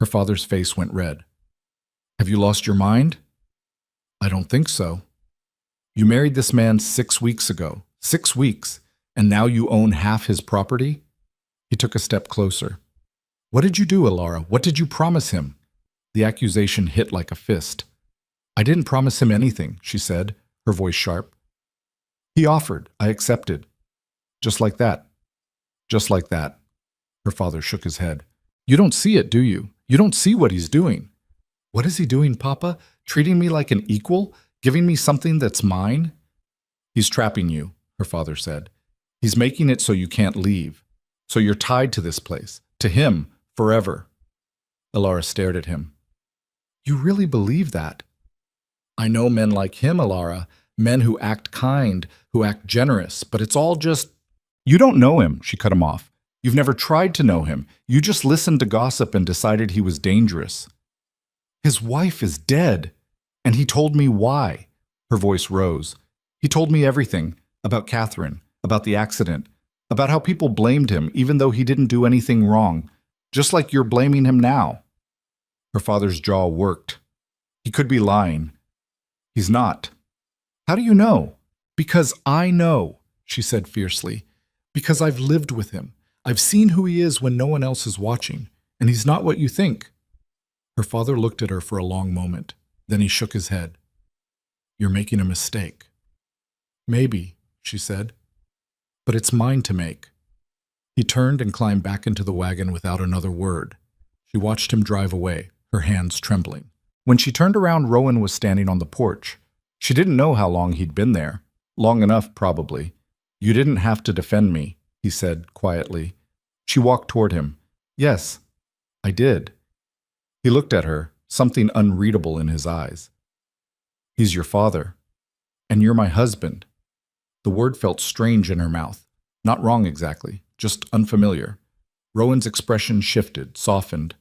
Her father's face went red. "Have you lost your mind?" "I don't think so." "You married this man 6 weeks ago. 6 weeks, and now you own half his property?" He took a step closer. "What did you do, Alara? What did you promise him?" The accusation hit like a fist. "I didn't promise him anything," she said, her voice sharp. "He offered. I accepted." "Just like that." "Just like that." Her father shook his head. "You don't see it, do you? You don't see what he's doing." "What is he doing, Papa? Treating me like an equal? Giving me something that's mine?" "He's trapping you," her father said. "He's making it so you can't leave. So you're tied to this place, to him, forever." Alara stared at him. "You really believe that?" "I know men like him, Alara, men who act kind, who act generous, but it's all just..." "You don't know him," she cut him off. "You've never tried to know him. You just listened to gossip and decided he was dangerous." "His wife is dead, and he told me why." Her voice rose. "He told me everything, about Catherine, about the accident. About how people blamed him even though he didn't do anything wrong, just like you're blaming him now. Her father's jaw worked. He could be lying. He's not. How do you know? Because I know, she said fiercely. Because I've lived with him. I've seen who he is when no one else is watching, and he's not what you think. Her father looked at her for a long moment. Then he shook his head. You're making a mistake. Maybe, she said. But it's mine to make. He turned and climbed back into the wagon without another word. She watched him drive away, her hands trembling. When she turned around, Rowan was standing on the porch. She didn't know how long he'd been there. Long enough, probably. You didn't have to defend me, he said quietly. She walked toward him. Yes, I did. He looked at her, something unreadable in his eyes. He's your father. And you're my husband. The word felt strange in her mouth. Not wrong exactly, just unfamiliar. Rowan's expression shifted, softened.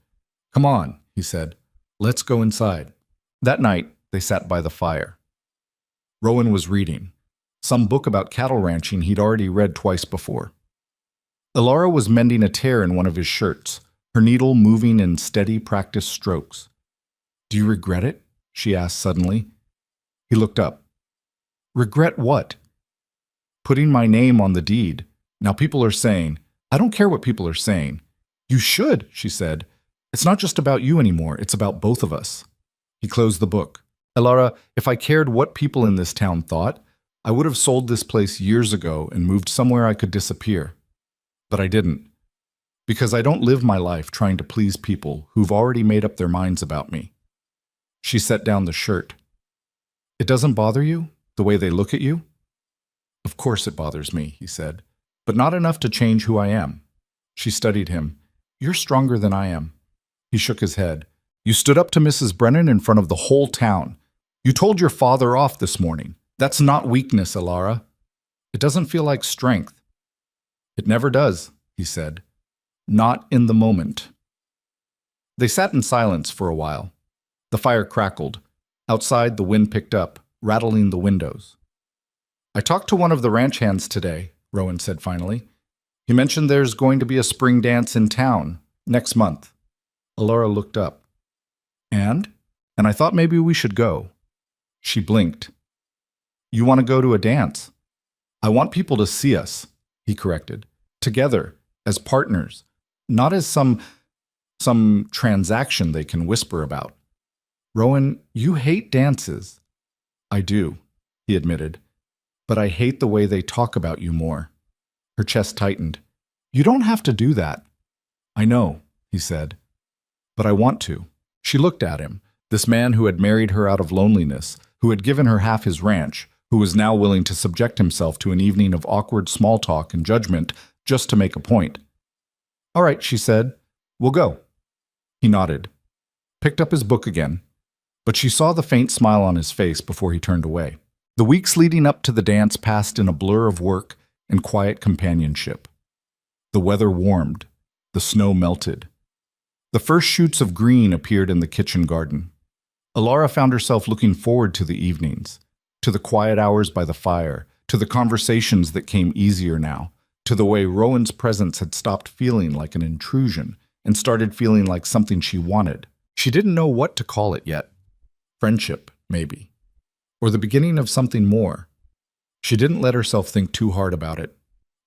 Come on, he said. Let's go inside. That night, they sat by the fire. Rowan was reading. Some book about cattle ranching he'd already read twice before. Elara was mending a tear in one of his shirts, her needle moving in steady, practiced strokes. Do you regret it? She asked suddenly. He looked up. Regret what? Putting my name on the deed. Now people are saying, I don't care what people are saying. You should, she said. It's not just about you anymore, it's about both of us. He closed the book. Elara, if I cared what people in this town thought, I would have sold this place years ago and moved somewhere I could disappear. But I didn't. Because I don't live my life trying to please people who've already made up their minds about me. She set down the shirt. It doesn't bother you, the way they look at you? Of course it bothers me, he said, but not enough to change who I am. She studied him. You're stronger than I am. He shook his head. You stood up to Mrs. Brennan in front of the whole town. You told your father off this morning. That's not weakness, Elara. It doesn't feel like strength. It never does, he said. Not in the moment. They sat in silence for a while. The fire crackled. Outside, the wind picked up, rattling the windows. I talked to one of the ranch hands today, Rowan said finally. He mentioned there's going to be a spring dance in town next month. Elara looked up. And I thought maybe we should go. She blinked. You want to go to a dance? I want people to see us, he corrected. Together, as partners, not as some transaction they can whisper about. Rowan, you hate dances. I do, he admitted. But I hate the way they talk about you more. Her chest tightened. You don't have to do that. I know, he said. But I want to. She looked at him, this man who had married her out of loneliness, who had given her half his ranch, who was now willing to subject himself to an evening of awkward small talk and judgment just to make a point. All right, she said. We'll go. He nodded, picked up his book again, but she saw the faint smile on his face before he turned away. The weeks leading up to the dance passed in a blur of work and quiet companionship. The weather warmed. The snow melted. The first shoots of green appeared in the kitchen garden. Elara found herself looking forward to the evenings, to the quiet hours by the fire, to the conversations that came easier now, to the way Rowan's presence had stopped feeling like an intrusion and started feeling like something she wanted. She didn't know what to call it yet. Friendship, maybe. Or the beginning of something more. She didn't let herself think too hard about it.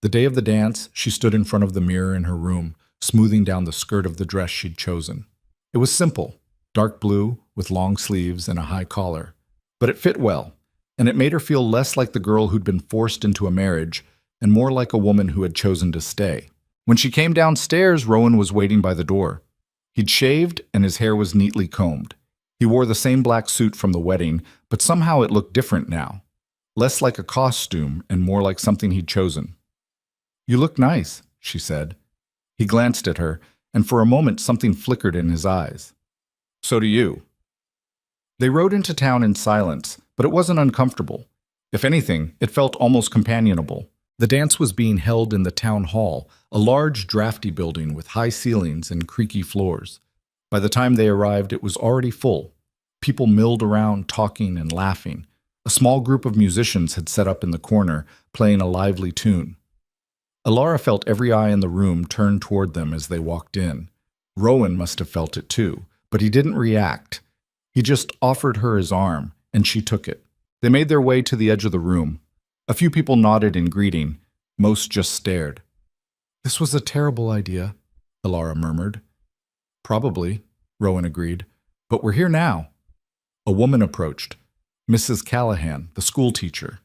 The day of the dance, she stood in front of the mirror in her room, smoothing down the skirt of the dress she'd chosen. It was simple, dark blue, with long sleeves and a high collar. But it fit well, and it made her feel less like the girl who'd been forced into a marriage and more like a woman who had chosen to stay. When she came downstairs, Rowan was waiting by the door. He'd shaved, and his hair was neatly combed. He wore the same black suit from the wedding, but somehow it looked different now. Less like a costume and more like something he'd chosen. You look nice, she said. He glanced at her, and for a moment something flickered in his eyes. So do you. They rode into town in silence, but it wasn't uncomfortable. If anything, it felt almost companionable. The dance was being held in the town hall, a large, drafty building with high ceilings and creaky floors. By the time they arrived, it was already full. People milled around, talking and laughing. A small group of musicians had set up in the corner, playing a lively tune. Alara felt every eye in the room turn toward them as they walked in. Rowan must have felt it too, but he didn't react. He just offered her his arm, and she took it. They made their way to the edge of the room. A few people nodded in greeting. Most just stared. "This was a terrible idea," Alara murmured. "Probably," Rowan agreed. "But we're here now." A woman approached. Mrs. Callahan, the school teacher.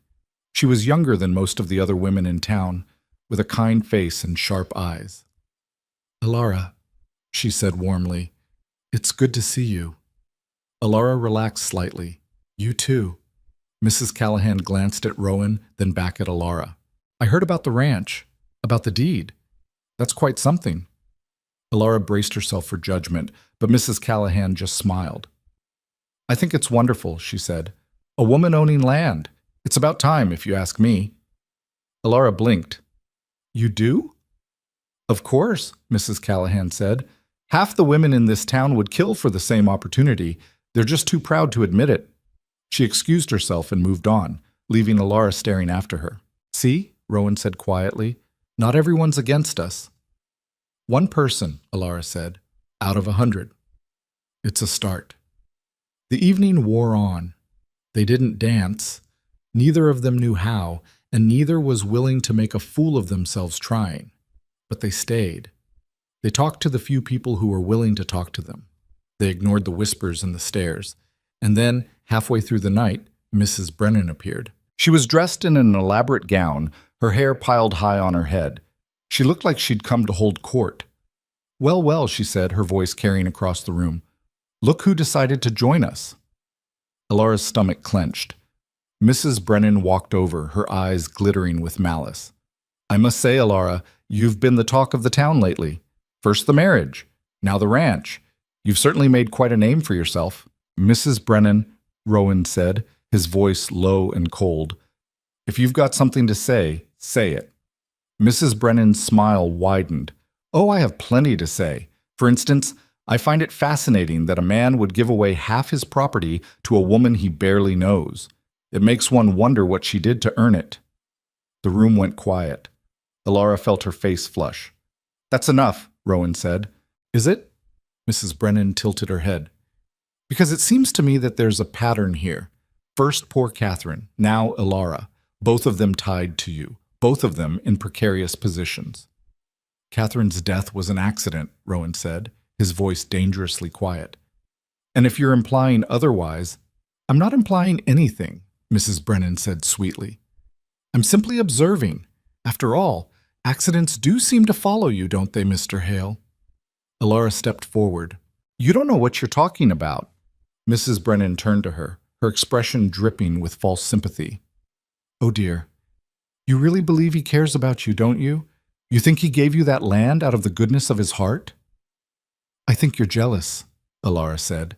She was younger than most of the other women in town, with a kind face and sharp eyes. "Alara," she said warmly, "it's good to see you." Alara relaxed slightly. "You too." Mrs. Callahan glanced at Rowan, then back at Alara. "I heard about the ranch, about the deed. That's quite something." Alara braced herself for judgment, but Mrs. Callahan just smiled. "I think it's wonderful," she said. "A woman owning land. It's about time, if you ask me." Alara blinked. "You do?" "Of course," Mrs. Callahan said. "Half the women in this town would kill for the same opportunity. They're just too proud to admit it." She excused herself and moved on, leaving Alara staring after her. "See," Rowan said quietly, "not everyone's against us." "One person," Alara said, "out of 100. It's a start." The evening wore on. They didn't dance. Neither of them knew how, and neither was willing to make a fool of themselves trying. But they stayed. They talked to the few people who were willing to talk to them. They ignored the whispers and the stares. And then, halfway through the night, Mrs. Brennan appeared. She was dressed in an elaborate gown, her hair piled high on her head. She looked like she'd come to hold court. "Well, well," she said, her voice carrying across the room. "Look who decided to join us." Alara's stomach clenched. Mrs. Brennan walked over, her eyes glittering with malice. "I must say, Alara, you've been the talk of the town lately. First the marriage, now the ranch. You've certainly made quite a name for yourself." "Mrs. Brennan," Rowan said, his voice low and cold, "if you've got something to say, say it." Mrs. Brennan's smile widened. "Oh, I have plenty to say. For instance, I find it fascinating that a man would give away half his property to a woman he barely knows. It makes one wonder what she did to earn it." The room went quiet. Alara felt her face flush. "That's enough," Rowan said. "Is it?" Mrs. Brennan tilted her head. "Because it seems to me that there's a pattern here. First poor Catherine, now Alara, both of them tied to you, both of them in precarious positions." "Catherine's death was an accident," Rowan said, his voice dangerously quiet. "And if you're implying otherwise—" "I'm not implying anything," Mrs. Brennan said sweetly. "I'm simply observing. After all, accidents do seem to follow you, don't they, Mr. Hale?" Alara stepped forward. "You don't know what you're talking about." Mrs. Brennan turned to her, her expression dripping with false sympathy. "Oh dear. You really believe he cares about you, don't you? You think he gave you that land out of the goodness of his heart?" "I think you're jealous," Alara said.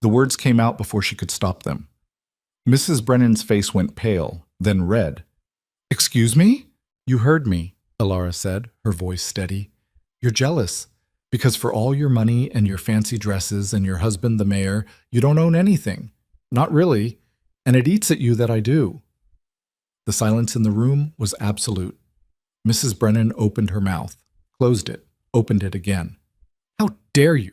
The words came out before she could stop them. Mrs. Brennan's face went pale, then red. "Excuse me?" "You heard me," Alara said, her voice steady. "You're jealous, because for all your money and your fancy dresses and your husband the mayor, you don't own anything. Not really, and it eats at you that I do." The silence in the room was absolute. Mrs. Brennan opened her mouth, closed it, opened it again. "How dare you?"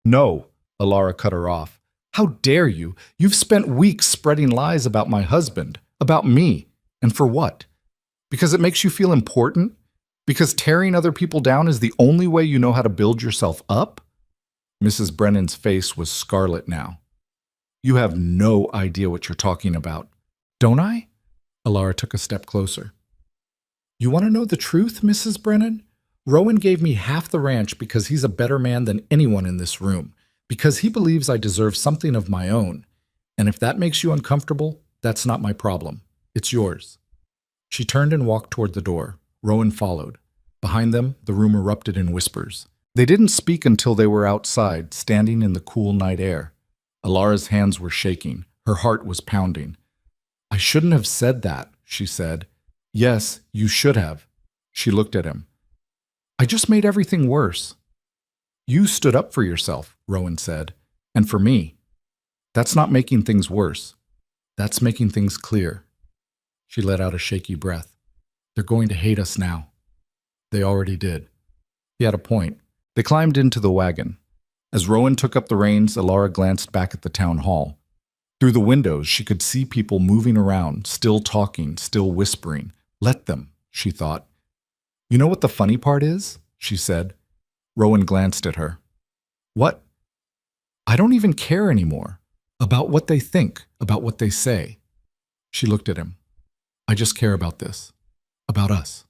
"No," Alara cut her off. "How dare you? You've spent weeks spreading lies about my husband, about me. And for what? Because it makes you feel important? Because tearing other people down is the only way you know how to build yourself up?" Mrs. Brennan's face was scarlet now. "You have no idea what you're talking about." "Don't I?" Alara took a step closer. "You want to know the truth, Mrs. Brennan? Rowan gave me half the ranch because he's a better man than anyone in this room, because he believes I deserve something of my own. And if that makes you uncomfortable, that's not my problem. It's yours." She turned and walked toward the door. Rowan followed. Behind them, the room erupted in whispers. They didn't speak until they were outside, standing in the cool night air. Alara's hands were shaking. Her heart was pounding. "I shouldn't have said that," she said. "Yes, you should have." She looked at him. "I just made everything worse." "You stood up for yourself," Rowan said, "and for me. That's not making things worse. That's making things clear." She let out a shaky breath. "They're going to hate us now." They already did. He had a point. They climbed into the wagon. As Rowan took up the reins, Alara glanced back at the town hall. Through the windows, she could see people moving around, still talking, still whispering. Let them, she thought. You know what the funny part is? She said. Rowan glanced at her. What? I don't even care anymore. About what they think, about what they say. She looked at him. I just care about this. About us.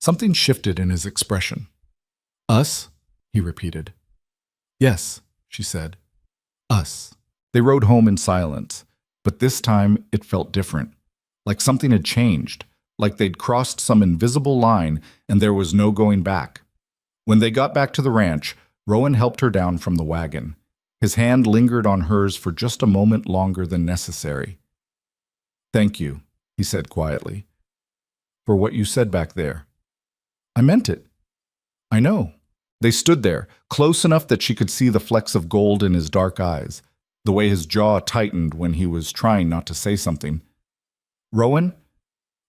Something shifted in his expression. Us? He repeated. Yes, she said. Us. They rode home in silence, but this time it felt different. Like something had changed, like they'd crossed some invisible line and there was no going back. When they got back to the ranch, Rowan helped her down from the wagon. His hand lingered on hers for just a moment longer than necessary. Thank you, he said quietly, for what you said back there. I meant it. I know. They stood there, close enough that she could see the flecks of gold in his dark eyes, the way his jaw tightened when he was trying not to say something. Rowan,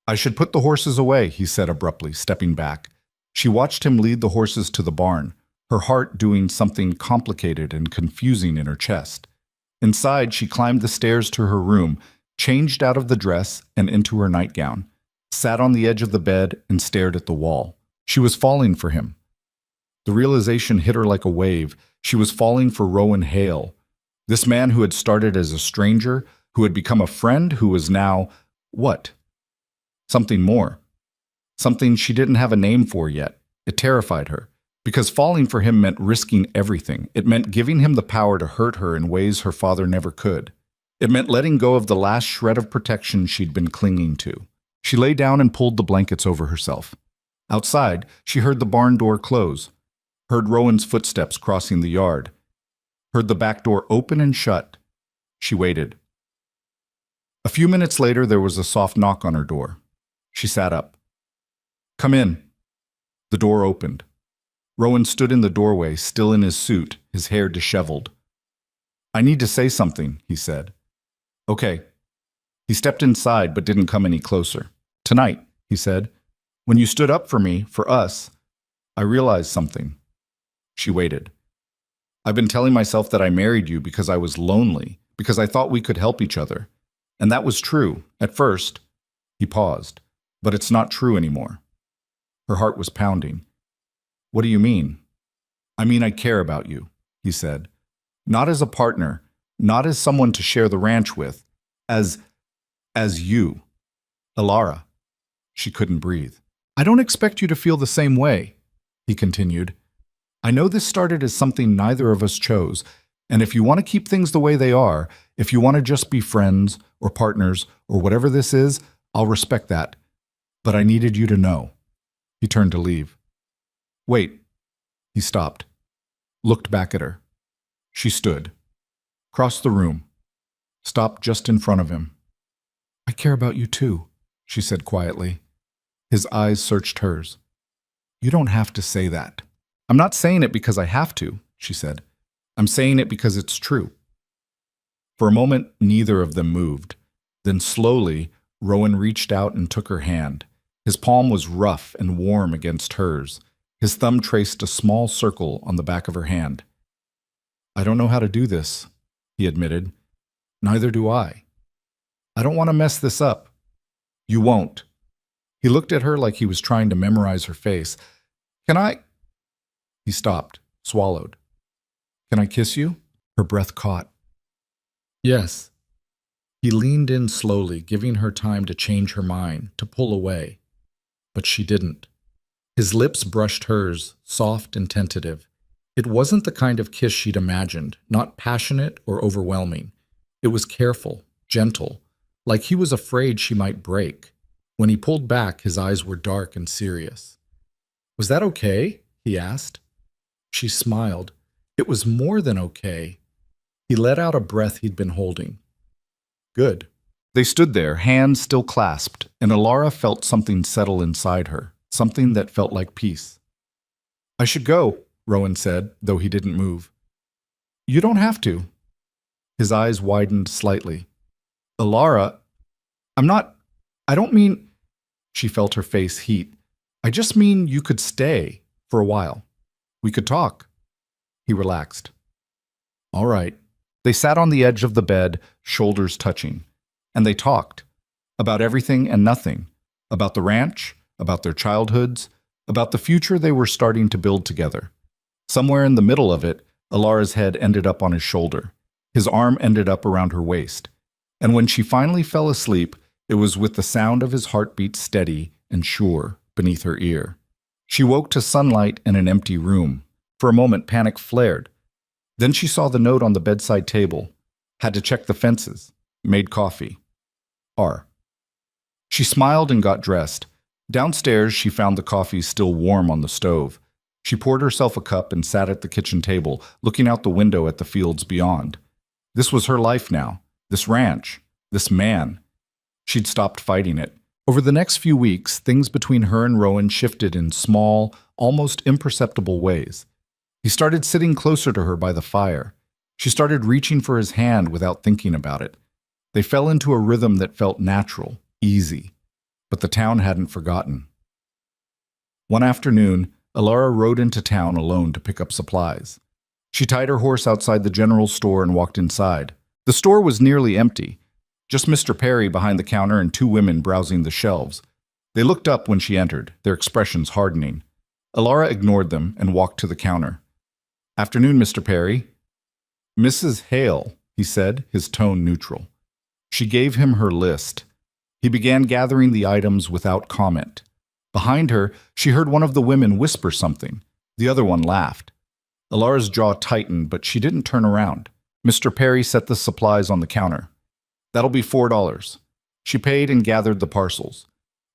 I should put the horses away, he said abruptly, stepping back. She watched him lead the horses to the barn, her heart doing something complicated and confusing in her chest. Inside, she climbed the stairs to her room, changed out of the dress and into her nightgown, sat on the edge of the bed and stared at the wall. She was falling for him. The realization hit her like a wave. She was falling for Rowan Hale. This man who had started as a stranger, who had become a friend, who was now, what? Something more. Something she didn't have a name for yet. It terrified her, because falling for him meant risking everything. It meant giving him the power to hurt her in ways her father never could. It meant letting go of the last shred of protection she'd been clinging to. She lay down and pulled the blankets over herself. Outside, she heard the barn door close, heard Rowan's footsteps crossing the yard, heard the back door open and shut. She waited. A few minutes later, there was a soft knock on her door. She sat up. Come in. The door opened. Rowan stood in the doorway, still in his suit, his hair disheveled. I need to say something, he said. Okay. He stepped inside but didn't come any closer. Tonight, he said, when you stood up for me, for us, I realized something. She waited. I've been telling myself that I married you because I was lonely, because I thought we could help each other. And that was true, at first. He paused. But it's not true anymore. Her heart was pounding. What do you mean? I mean, I care about you, he said. Not as a partner, not as someone to share the ranch with, as you. Alara. She couldn't breathe. I don't expect you to feel the same way, he continued. I know this started as something neither of us chose, and if you want to keep things the way they are, if you want to just be friends or partners or whatever this is, I'll respect that. But I needed you to know. He turned to leave. Wait. He stopped. Looked back at her. She stood. Crossed the room. Stopped just in front of him. I care about you too, she said quietly. His eyes searched hers. You don't have to say that. I'm not saying it because I have to, she said. I'm saying it because it's true. For a moment, neither of them moved. Then slowly, Rowan reached out and took her hand. His palm was rough and warm against hers. His thumb traced a small circle on the back of her hand. I don't know how to do this, he admitted. Neither do I. I don't want to mess this up. You won't. He looked at her like he was trying to memorize her face. Can I? He stopped, swallowed. Can I kiss you? Her breath caught. Yes. He leaned in slowly, giving her time to change her mind, to pull away. But she didn't. His lips brushed hers, soft and tentative. It wasn't the kind of kiss she'd imagined, not passionate or overwhelming. It was careful, gentle, like he was afraid she might break. When he pulled back, his eyes were dark and serious. Was that okay? He asked. She smiled. It was more than okay. He let out a breath he'd been holding. Good. They stood there, hands still clasped, and Alara felt something settle inside her, something that felt like peace. I should go, Rowan said, though he didn't move. You don't have to. His eyes widened slightly. Alara, I don't mean... She felt her face heat. I just mean you could stay for a while. We could talk. He relaxed. All right. They sat on the edge of the bed, shoulders touching, and they talked about everything and nothing, about the ranch, about their childhoods, about the future they were starting to build together. Somewhere in the middle of it, Alara's head ended up on his shoulder. His arm ended up around her waist. And when she finally fell asleep, it was with the sound of his heartbeat steady and sure beneath her ear. She woke to sunlight and an empty room. For a moment, panic flared. Then she saw the note on the bedside table. Had to check the fences. Made coffee. R. She smiled and got dressed. Downstairs, she found the coffee still warm on the stove. She poured herself a cup and sat at the kitchen table, looking out the window at the fields beyond. This was her life now. This ranch. This man. She'd stopped fighting it. Over the next few weeks, things between her and Rowan shifted in small, almost imperceptible ways. He started sitting closer to her by the fire. She started reaching for his hand without thinking about it. They fell into a rhythm that felt natural, easy. But the town hadn't forgotten. One afternoon, Alara rode into town alone to pick up supplies. She tied her horse outside the general store and walked inside. The store was nearly empty. Just Mr. Perry behind the counter and two women browsing the shelves. They looked up when she entered, their expressions hardening. Alara ignored them and walked to the counter. "Afternoon, Mr. Perry." "Mrs. Hale," he said, his tone neutral. She gave him her list. He began gathering the items without comment. Behind her, she heard one of the women whisper something. The other one laughed. Alara's jaw tightened, but she didn't turn around. Mr. Perry set the supplies on the counter. "That'll be $4. She paid and gathered the parcels.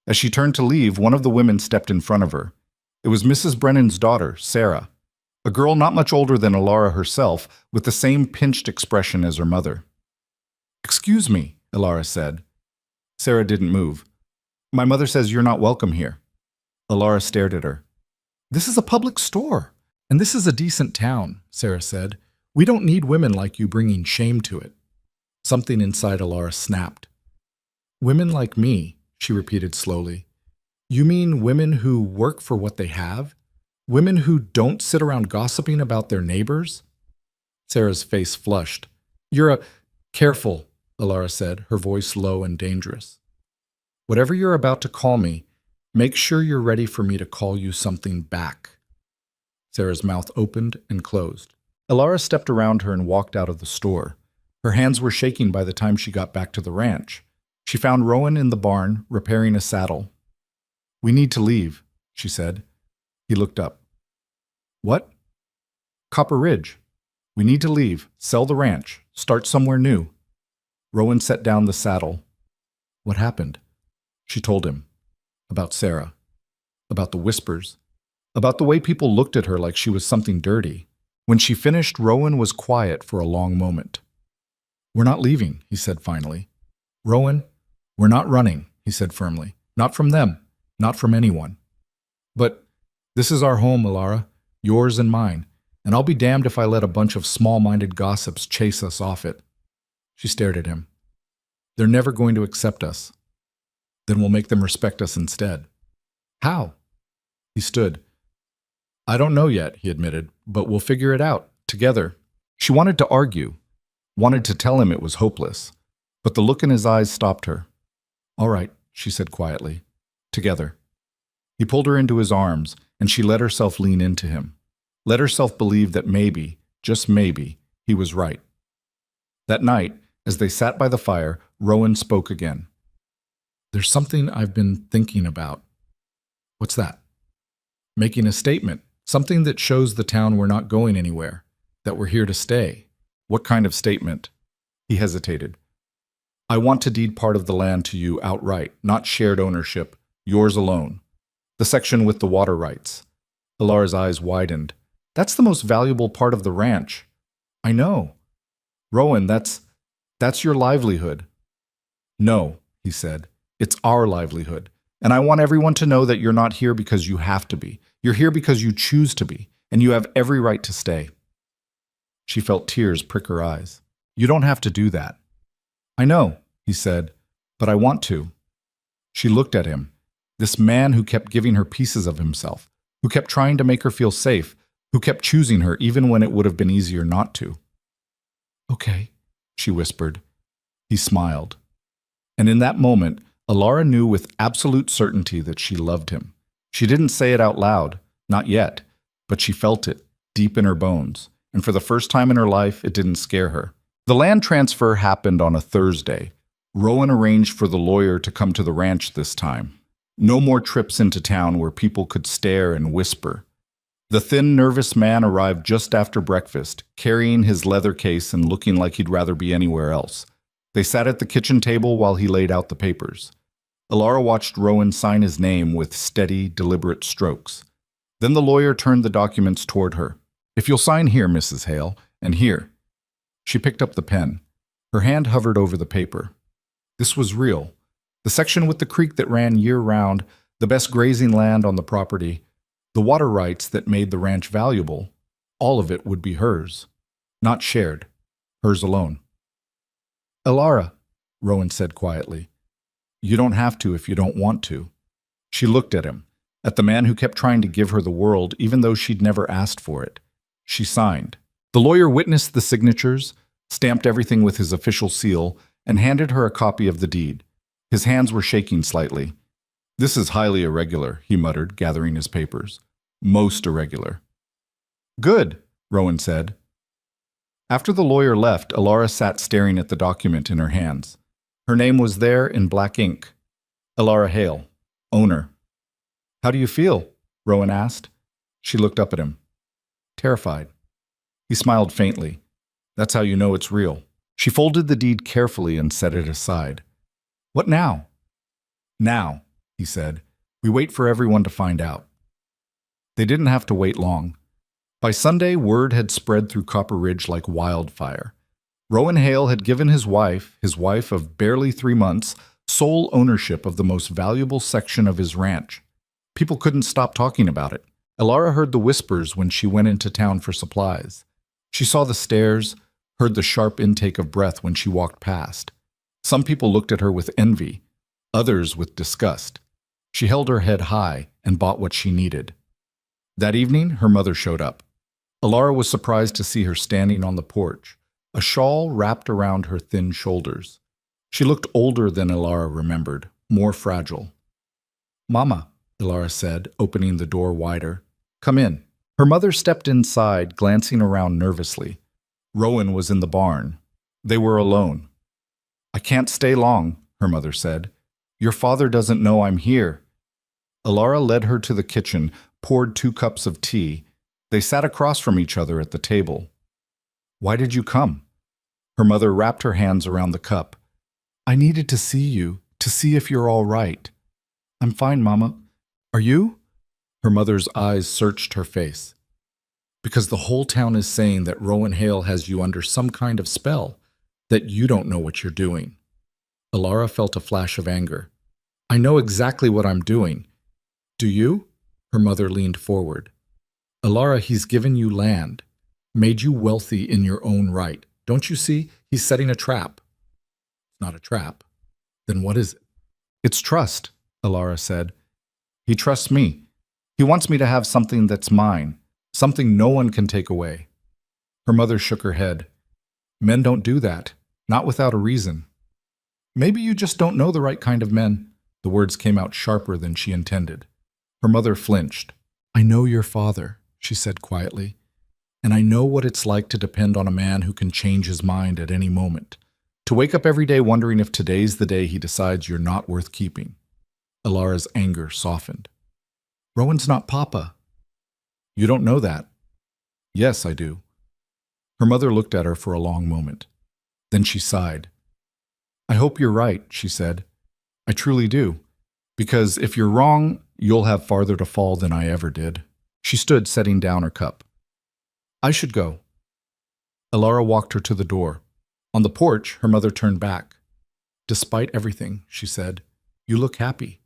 As she turned to leave, one of the women stepped in front of her. It was Mrs. Brennan's daughter, Sarah, a girl not much older than Alara herself, with the same pinched expression as her mother. "Excuse me," Alara said. Sarah didn't move. "My mother says you're not welcome here." Alara stared at her. "This is a public store, and this is a decent town," Sarah said. "We don't need women like you bringing shame to it." Something inside Alara snapped. "Women like me," she repeated slowly. "You mean women who work for what they have? Women who don't sit around gossiping about their neighbors?" Sarah's face flushed. "You're a—" "Careful," Alara said, her voice low and dangerous. "Whatever you're about to call me, make sure you're ready for me to call you something back." Sarah's mouth opened and closed. Alara stepped around her and walked out of the store. Her hands were shaking by the time she got back to the ranch. She found Rowan in the barn, repairing a saddle. "We need to leave," she said. He looked up. "What?" "Copper Ridge. We need to leave, sell the ranch, start somewhere new." Rowan set down the saddle. "What happened?" She told him. About Sarah. About the whispers. About the way people looked at her like she was something dirty. When she finished, Rowan was quiet for a long moment. "We're not leaving," he said finally. "Rowan, we're not running," he said firmly. "Not from them. Not from anyone. But this is our home, Alara, yours and mine, and I'll be damned if I let a bunch of small-minded gossips chase us off it." She stared at him. "They're never going to accept us. Then we'll make them respect us instead." "How?" He stood. "I don't know yet," he admitted, "but we'll figure it out, together." She wanted to argue, wanted to tell him it was hopeless, but the look in his eyes stopped her. "All right," she said quietly. "Together." He pulled her into his arms, and she let herself lean into him. Let herself believe that maybe, just maybe, he was right. That night, as they sat by the fire, Rowan spoke again. "There's something I've been thinking about." "What's that?" "Making a statement, something that shows the town we're not going anywhere, that we're here to stay." "What kind of statement?" He hesitated. "I want to deed part of the land to you outright, not shared ownership, yours alone. The section with the water rights." Alara's eyes widened. "That's the most valuable part of the ranch." "I know." "Rowan, that's your livelihood." "No," he said. "It's our livelihood. And I want everyone to know that you're not here because you have to be. You're here because you choose to be, and you have every right to stay." She felt tears prick her eyes. "You don't have to do that." "I know," he said, "but I want to." She looked at him. This man who kept giving her pieces of himself, who kept trying to make her feel safe, who kept choosing her even when it would have been easier not to. "Okay," she whispered. He smiled. And in that moment, Alara knew with absolute certainty that she loved him. She didn't say it out loud, not yet, but she felt it deep in her bones, and for the first time in her life, it didn't scare her. The land transfer happened on a Thursday. Rowan arranged for the lawyer to come to the ranch this time. No more trips into town where people could stare and whisper. The thin, nervous man arrived just after breakfast, carrying his leather case and looking like he'd rather be anywhere else. They sat at the kitchen table while he laid out the papers. Alara watched Rowan sign his name with steady, deliberate strokes. Then the lawyer turned the documents toward her. "If you'll sign here, Mrs. Hale, and here." She picked up the pen. Her hand hovered over the paper. This was real. The section with the creek that ran year-round, the best grazing land on the property, the water rights that made the ranch valuable, all of it would be hers. Not shared. Hers alone. "Alara," Rowan said quietly, "you don't have to if you don't want to." She looked at him, at the man who kept trying to give her the world even though she'd never asked for it. She signed. The lawyer witnessed the signatures, stamped everything with his official seal, and handed her a copy of the deed. His hands were shaking slightly. "This is highly irregular," he muttered, gathering his papers. "Most irregular." "Good," Rowan said. After the lawyer left, Alara sat staring at the document in her hands. Her name was there in black ink. Alara Hale, owner. "How do you feel?" Rowan asked. She looked up at him. Terrified. He smiled faintly. "That's how you know it's real." She folded the deed carefully and set it aside. "What now?" "Now," he said, "we wait for everyone to find out." They didn't have to wait long. By Sunday, word had spread through Copper Ridge like wildfire. Rowan Hale had given his wife of barely 3 months, sole ownership of the most valuable section of his ranch. People couldn't stop talking about it. Alara heard the whispers when she went into town for supplies. She saw the stares, heard the sharp intake of breath when she walked past. Some people looked at her with envy, others with disgust. She held her head high and bought what she needed. That evening, her mother showed up. Alara was surprised to see her standing on the porch, a shawl wrapped around her thin shoulders. She looked older than Alara remembered, more fragile. "Mama," Alara said, opening the door wider. "Come in." Her mother stepped inside, glancing around nervously. Rowan was in the barn. They were alone. "I can't stay long," her mother said. "Your father doesn't know I'm here." Alara led her to the kitchen, poured 2 cups of tea. They sat across from each other at the table. "Why did you come?" Her mother wrapped her hands around the cup. "I needed to see you, to see if you're all right." "I'm fine, Mama. Are you?" Her mother's eyes searched her face. "Because the whole town is saying that Rowan Hale has you under some kind of spell, that you don't know what you're doing." Alara felt a flash of anger. "I know exactly what I'm doing. Do you?" Her mother leaned forward. "Alara, he's given you land, made you wealthy in your own right. Don't you see? He's setting a trap." "It's not a trap." "Then what is it?" "It's trust," Alara said. "He trusts me. He wants me to have something that's mine, something no one can take away." Her mother shook her head. "Men don't do that, not without a reason." "Maybe you just don't know the right kind of men." The words came out sharper than she intended. Her mother flinched. "I know your father," she said quietly, "and I know what it's like to depend on a man who can change his mind at any moment, to wake up every day wondering if today's the day he decides you're not worth keeping." Alara's anger softened. "Rowan's not Papa." "You don't know that." "Yes, I do." Her mother looked at her for a long moment. Then she sighed. "I hope you're right," she said. "I truly do. Because if you're wrong, you'll have farther to fall than I ever did." She stood, setting down her cup. "I should go." Alara walked her to the door. On the porch, her mother turned back. "Despite everything," she said, "you look happy.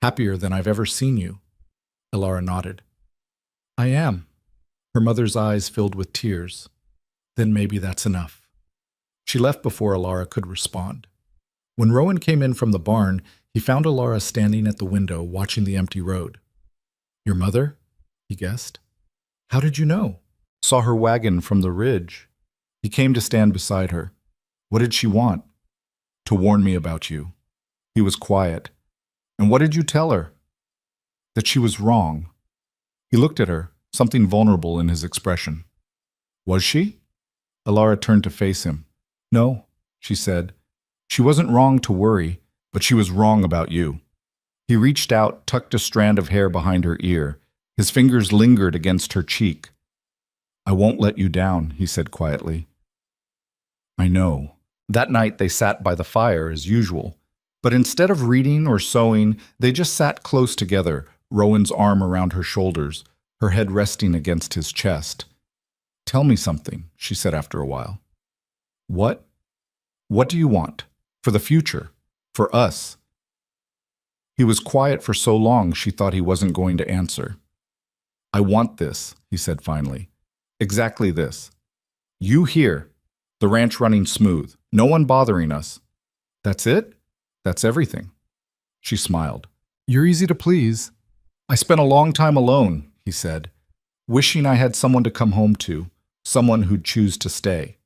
Happier than I've ever seen you." Alara nodded. "I am." Her mother's eyes filled with tears. "Then maybe that's enough." She left before Alara could respond. When Rowan came in from the barn, He found Alara standing at the window, watching the empty road. Your mother? He guessed. How did you know? Saw her wagon from the ridge. He came to stand beside her. What did she want? To warn me about you. He was quiet. And what did you tell her? That she was wrong. He looked at her, something vulnerable in his expression. Was she? Alara turned to face him. No, she said. She wasn't wrong to worry, but she was wrong about you. He reached out, tucked a strand of hair behind her ear. His fingers lingered against her cheek. I won't let you down, he said quietly. I know. That night they sat by the fire as usual. But instead of reading or sewing, they just sat close together, Rowan's arm around her shoulders, her head resting against his chest. Tell me something, she said after a while. What? What do you want? For the future? For us? He was quiet for so long she thought he wasn't going to answer. I want this, he said finally. Exactly this. You here, the ranch running smooth, no one bothering us. That's it? That's everything. She smiled. You're easy to please. I spent a long time alone, he said, wishing I had someone to come home to, someone who'd choose to stay.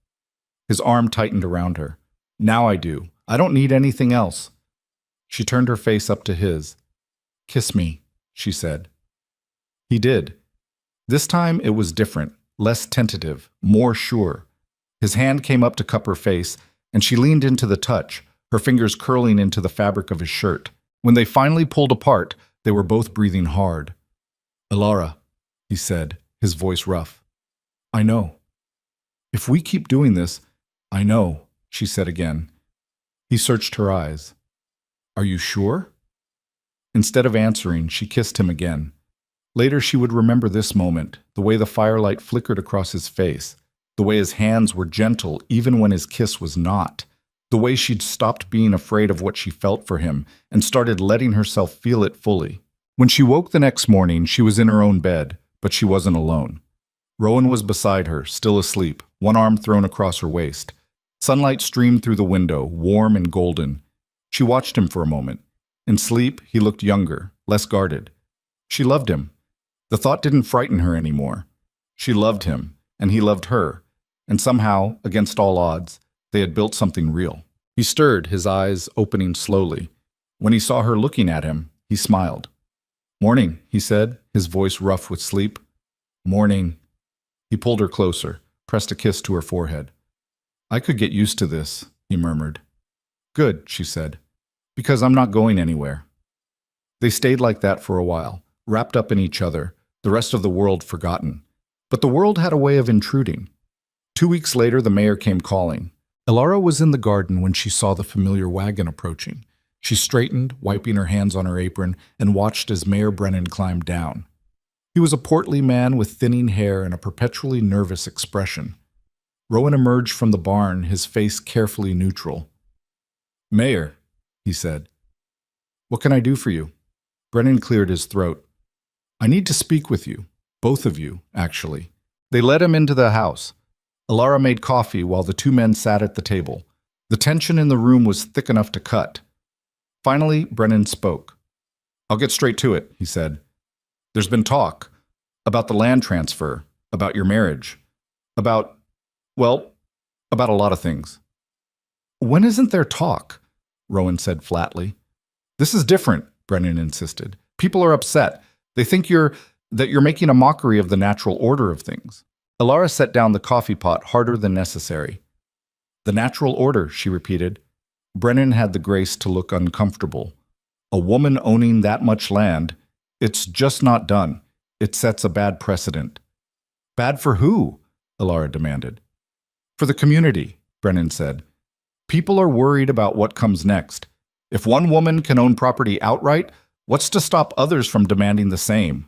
His arm tightened around her. Now I do. I don't need anything else. She turned her face up to his. Kiss me, she said. He did. This time it was different, less tentative, more sure. His hand came up to cup her face, and she leaned into the touch, her fingers curling into the fabric of his shirt. When they finally pulled apart, they were both breathing hard. Alara, he said, his voice rough. I know. If we keep doing this, I know, she said again. He searched her eyes. Are you sure? Instead of answering, she kissed him again. Later she would remember this moment, the way the firelight flickered across his face, the way his hands were gentle even when his kiss was not, the way she'd stopped being afraid of what she felt for him and started letting herself feel it fully. When she woke the next morning, she was in her own bed, but she wasn't alone. Rowan was beside her, still asleep, one arm thrown across her waist. Sunlight streamed through the window, warm and golden. She watched him for a moment. In sleep, he looked younger, less guarded. She loved him. The thought didn't frighten her anymore. She loved him, and he loved her, and somehow, against all odds, they had built something real. He stirred, his eyes opening slowly. When he saw her looking at him, he smiled. Morning, he said, his voice rough with sleep. Morning. He pulled her closer, pressed a kiss to her forehead. I could get used to this, he murmured. Good, she said, because I'm not going anywhere. They stayed like that for a while, wrapped up in each other, the rest of the world forgotten. But the world had a way of intruding. 2 weeks later, the mayor came calling. Alara was in the garden when she saw the familiar wagon approaching. She straightened, wiping her hands on her apron, and watched as Mayor Brennan climbed down. He was a portly man with thinning hair and a perpetually nervous expression. Rowan emerged from the barn, his face carefully neutral. Mayor, he said. What can I do for you? Brennan cleared his throat. I need to speak with you. Both of you, actually. They led him into the house. Alara made coffee while the two men sat at the table. The tension in the room was thick enough to cut. Finally, Brennan spoke. I'll get straight to it, he said. There's been talk about the land transfer, about your marriage, about a lot of things. When isn't there talk? Rowan said flatly. This is different, Brennan insisted. People are upset. They think that you're making a mockery of the natural order of things. Alara set down the coffee pot harder than necessary. The natural order, she repeated. Brennan had the grace to look uncomfortable. A woman owning that much land, it's just not done. It sets a bad precedent. Bad for who? Alara demanded. For the community, Brennan said. People are worried about what comes next. If one woman can own property outright, what's to stop others from demanding the same?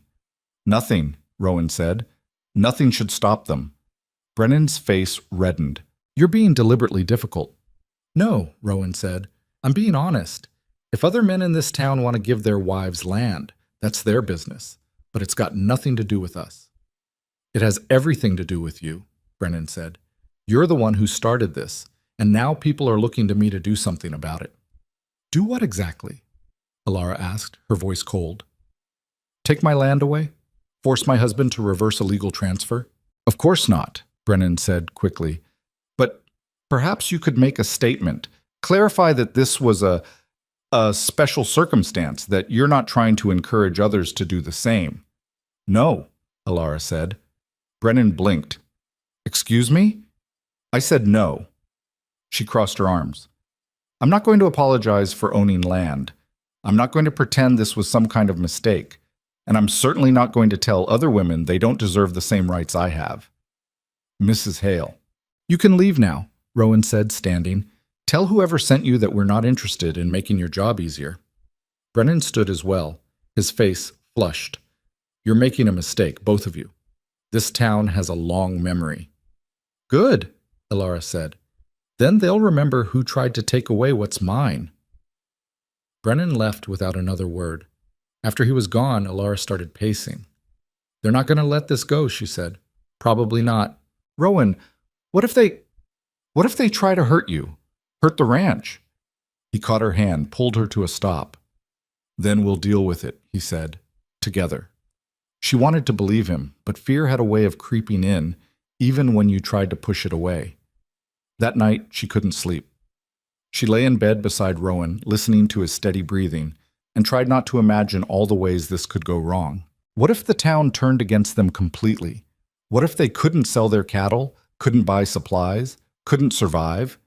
Nothing, Rowan said. Nothing should stop them. Brennan's face reddened. You're being deliberately difficult. No, Rowan said. I'm being honest. If other men in this town want to give their wives land, that's their business. But it's got nothing to do with us. It has everything to do with you, Brennan said. You're the one who started this, and now people are looking to me to do something about it. Do what exactly? Alara asked, her voice cold. Take my land away? Force my husband to reverse a legal transfer? Of course not, Brennan said quickly. But perhaps you could make a statement. Clarify that this was a special circumstance, that you're not trying to encourage others to do the same. No, Alara said. Brennan blinked. Excuse me? I said no. She crossed her arms. I'm not going to apologize for owning land. I'm not going to pretend this was some kind of mistake. And I'm certainly not going to tell other women they don't deserve the same rights I have. Mrs. Hale. You can leave now, Rowan said, standing. Tell whoever sent you that we're not interested in making your job easier. Brennan stood as well, his face flushed. You're making a mistake, both of you. This town has a long memory. Good, Alara said. Then they'll remember who tried to take away what's mine. Brennan left without another word. After he was gone, Alara started pacing. They're not going to let this go, she said. Probably not. Rowan, what if they try to hurt you? Hurt the ranch? He caught her hand, pulled her to a stop. Then we'll deal with it, he said, together. She wanted to believe him, but fear had a way of creeping in, even when you tried to push it away. That night, she couldn't sleep. She lay in bed beside Rowan, listening to his steady breathing, and tried not to imagine all the ways this could go wrong. What if the town turned against them completely? What if they couldn't sell their cattle, couldn't buy supplies, couldn't survive?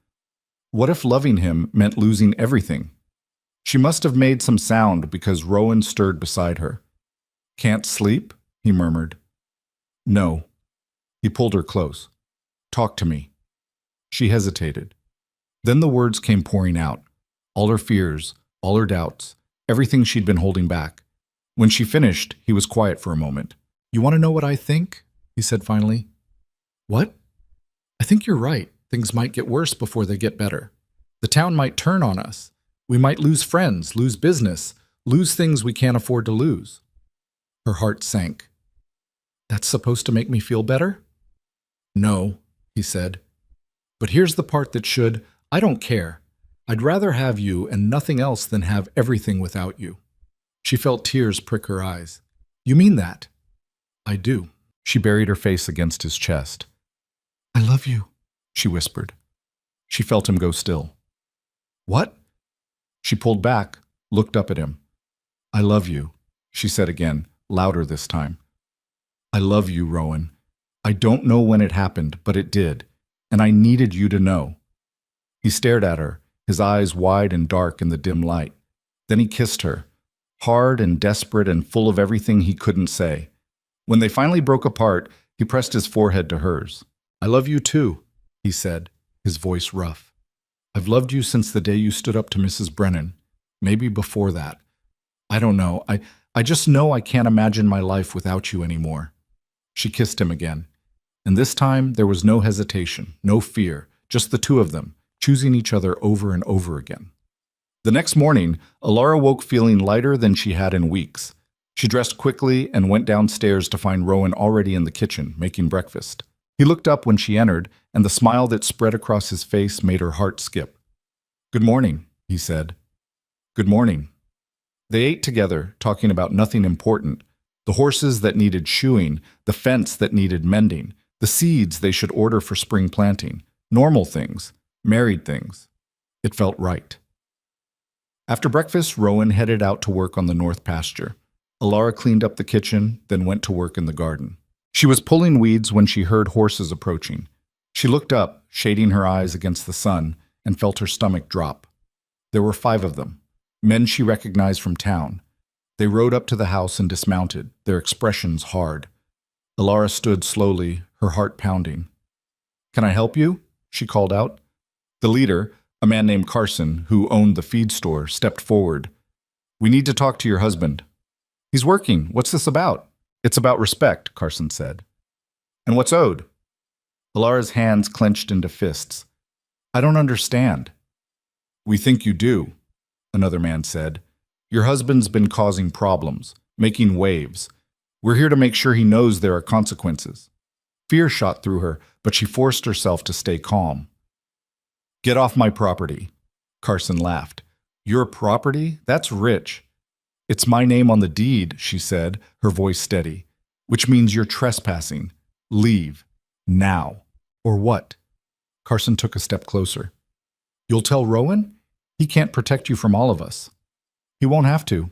What if loving him meant losing everything? She must have made some sound because Rowan stirred beside her. Can't sleep? He murmured. No. He pulled her close. Talk to me. She hesitated. Then the words came pouring out. All her fears, all her doubts, everything she'd been holding back. When she finished, he was quiet for a moment. You want to know what I think? He said finally. What? I think you're right. Things might get worse before they get better. The town might turn on us. We might lose friends, lose business, lose things we can't afford to lose. Her heart sank. That's supposed to make me feel better? No, he said. But here's the part that should. I don't care. I'd rather have you and nothing else than have everything without you. She felt tears prick her eyes. You mean that? I do. She buried her face against his chest. I love you, she whispered. She felt him go still. What? She pulled back, looked up at him. I love you, she said again, louder this time. I love you, Rowan. I don't know when it happened, but it did, and I needed you to know. He stared at her, his eyes wide and dark in the dim light. Then he kissed her, hard and desperate and full of everything he couldn't say. When they finally broke apart, he pressed his forehead to hers. I love you too, he said, his voice rough. I've loved you since the day you stood up to Mrs. Brennan. Maybe before that. I don't know. I just know I can't imagine my life without you anymore. She kissed him again. And this time there was no hesitation, no fear, just the two of them, choosing each other over and over again. The next morning, Alara woke feeling lighter than she had in weeks. She dressed quickly and went downstairs to find Rowan already in the kitchen, making breakfast. He looked up when she entered, and the smile that spread across his face made her heart skip. Good morning, he said. Good morning. They ate together, talking about nothing important. The horses that needed shoeing, the fence that needed mending, the seeds they should order for spring planting, normal things, married things. It felt right. After breakfast, Rowan headed out to work on the north pasture. Alara cleaned up the kitchen, then went to work in the garden. She was pulling weeds when she heard horses approaching. She looked up, shading her eyes against the sun, and felt her stomach drop. There were 5 of them, men she recognized from town. They rode up to the house and dismounted, their expressions hard. Alara stood slowly, her heart pounding. Can I help you? She called out. The leader, a man named Carson, who owned the feed store, stepped forward. We need to talk to your husband. He's working. What's this about? It's about respect, Carson said. And what's owed? Alara's hands clenched into fists. I don't understand. We think you do, another man said. Your husband's been causing problems, making waves. We're here to make sure he knows there are consequences. Fear shot through her, but she forced herself to stay calm. Get off my property, Carson laughed. Your property? That's rich. It's my name on the deed, she said, her voice steady, which means you're trespassing. Leave. Now. Or what? Carson took a step closer. You'll tell Rowan? He can't protect you from all of us. He won't have to.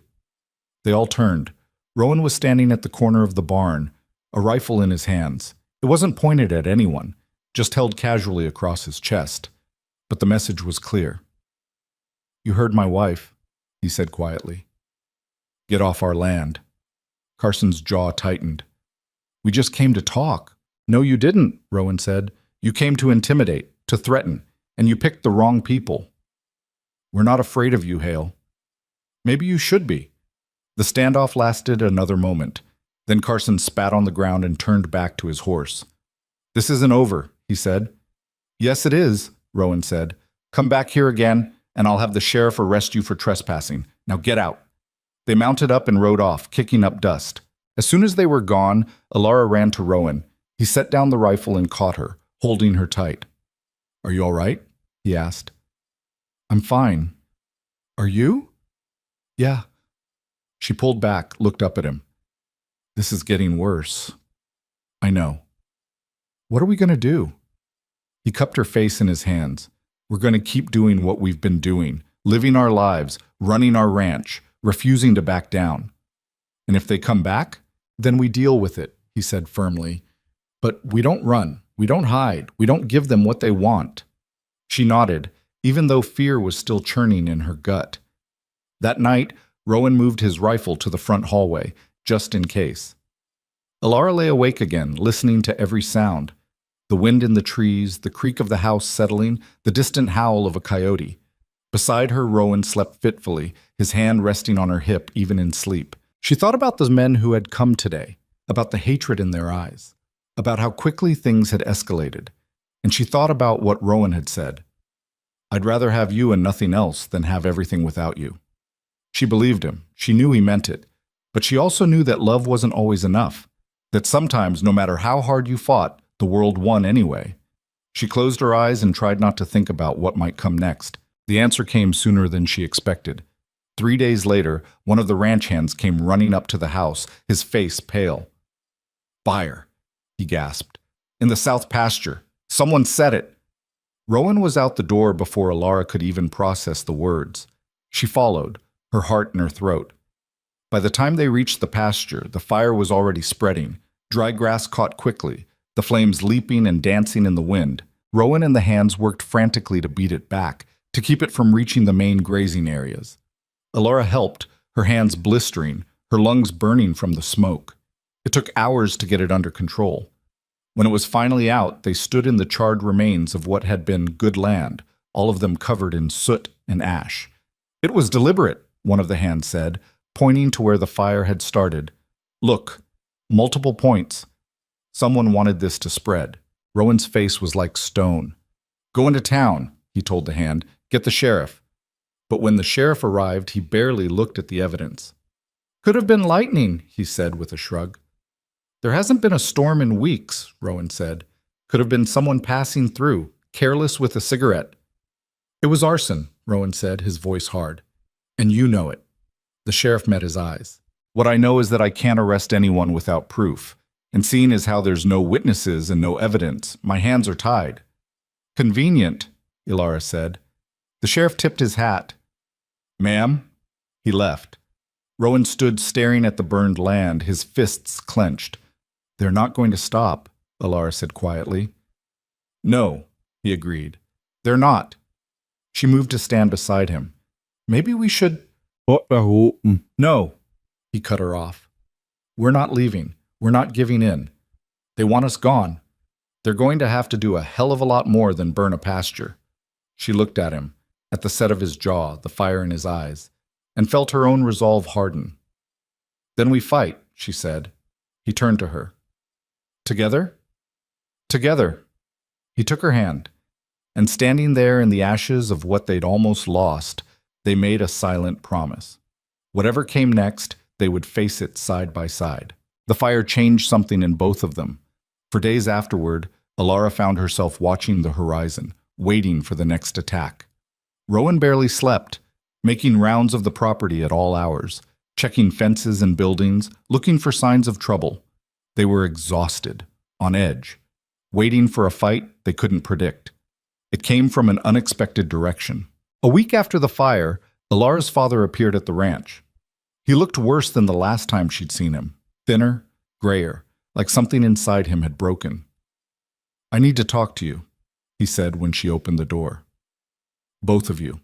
They all turned. Rowan was standing at the corner of the barn, a rifle in his hands. It wasn't pointed at anyone, just held casually across his chest. But the message was clear. You heard my wife, he said quietly. Get off our land. Carson's jaw tightened. We just came to talk. No, you didn't, Rowan said. You came to intimidate, to threaten, and you picked the wrong people. We're not afraid of you, Hale. Maybe you should be. The standoff lasted another moment. Then Carson spat on the ground and turned back to his horse. This isn't over, he said. Yes, it is, Rowan said. Come back here again, and I'll have the sheriff arrest you for trespassing. Now get out. They mounted up and rode off, kicking up dust. As soon as they were gone, Alara ran to Rowan. He set down the rifle and caught her, holding her tight. Are you all right? He asked. I'm fine. Are you? Yeah. She pulled back, looked up at him. This is getting worse. I know. What are we going to do? He cupped her face in his hands. We're going to keep doing what we've been doing, living our lives, running our ranch, refusing to back down. And if they come back, then we deal with it, he said firmly. But we don't run, we don't hide, we don't give them what they want. She nodded, even though fear was still churning in her gut. That night, Rowan moved his rifle to the front hallway, just in case. Alara lay awake again, listening to every sound. The wind in the trees, the creak of the house settling, the distant howl of a coyote. Beside her, Rowan slept fitfully, his hand resting on her hip even in sleep. She thought about the men who had come today, about the hatred in their eyes, about how quickly things had escalated, and she thought about what Rowan had said. I'd rather have you and nothing else than have everything without you. She believed him. She knew he meant it. But she also knew that love wasn't always enough, that sometimes, no matter how hard you fought, the world won anyway. She closed her eyes and tried not to think about what might come next. The answer came sooner than she expected. 3 days later, one of the ranch hands came running up to the house, his face pale. Fire, he gasped. In the south pasture. Someone set it. Rowan was out the door before Alara could even process the words. She followed, her heart in her throat. By the time they reached the pasture, the fire was already spreading. Dry grass caught quickly, the flames leaping and dancing in the wind. Rowan and the hands worked frantically to beat it back, to keep it from reaching the main grazing areas. Alara helped, her hands blistering, her lungs burning from the smoke. It took hours to get it under control. When it was finally out, they stood in the charred remains of what had been good land, all of them covered in soot and ash. It was deliberate, one of the hands said, pointing to where the fire had started. Look, multiple points. Someone wanted this to spread. Rowan's face was like stone. Go into town, he told the hand. Get the sheriff. But when the sheriff arrived, he barely looked at the evidence. Could have been lightning, he said with a shrug. There hasn't been a storm in weeks, Rowan said. Could have been someone passing through, careless with a cigarette. It was arson, Rowan said, his voice hard. And you know it. The sheriff met his eyes. What I know is that I can't arrest anyone without proof. And seeing as how there's no witnesses and no evidence, my hands are tied. Convenient, Alara said. The sheriff tipped his hat. Ma'am? He left. Rowan stood staring at the burned land, his fists clenched. They're not going to stop, Alara said quietly. No, he agreed. They're not. She moved to stand beside him. Maybe we should... No, he cut her off. We're not leaving. We're not giving in. They want us gone. They're going to have to do a hell of a lot more than burn a pasture. She looked at him, at the set of his jaw, the fire in his eyes, and felt her own resolve harden. Then we fight, she said. He turned to her. Together? Together. He took her hand, and standing there in the ashes of what they'd almost lost, they made a silent promise. Whatever came next, they would face it side by side. The fire changed something in both of them. For days afterward, Alara found herself watching the horizon, waiting for the next attack. Rowan barely slept, making rounds of the property at all hours, checking fences and buildings, looking for signs of trouble. They were exhausted, on edge, waiting for a fight they couldn't predict. It came from an unexpected direction. A week after the fire, Alara's father appeared at the ranch. He looked worse than the last time she'd seen him, thinner, grayer, like something inside him had broken. "I need to talk to you," he said when she opened the door. "Both of you."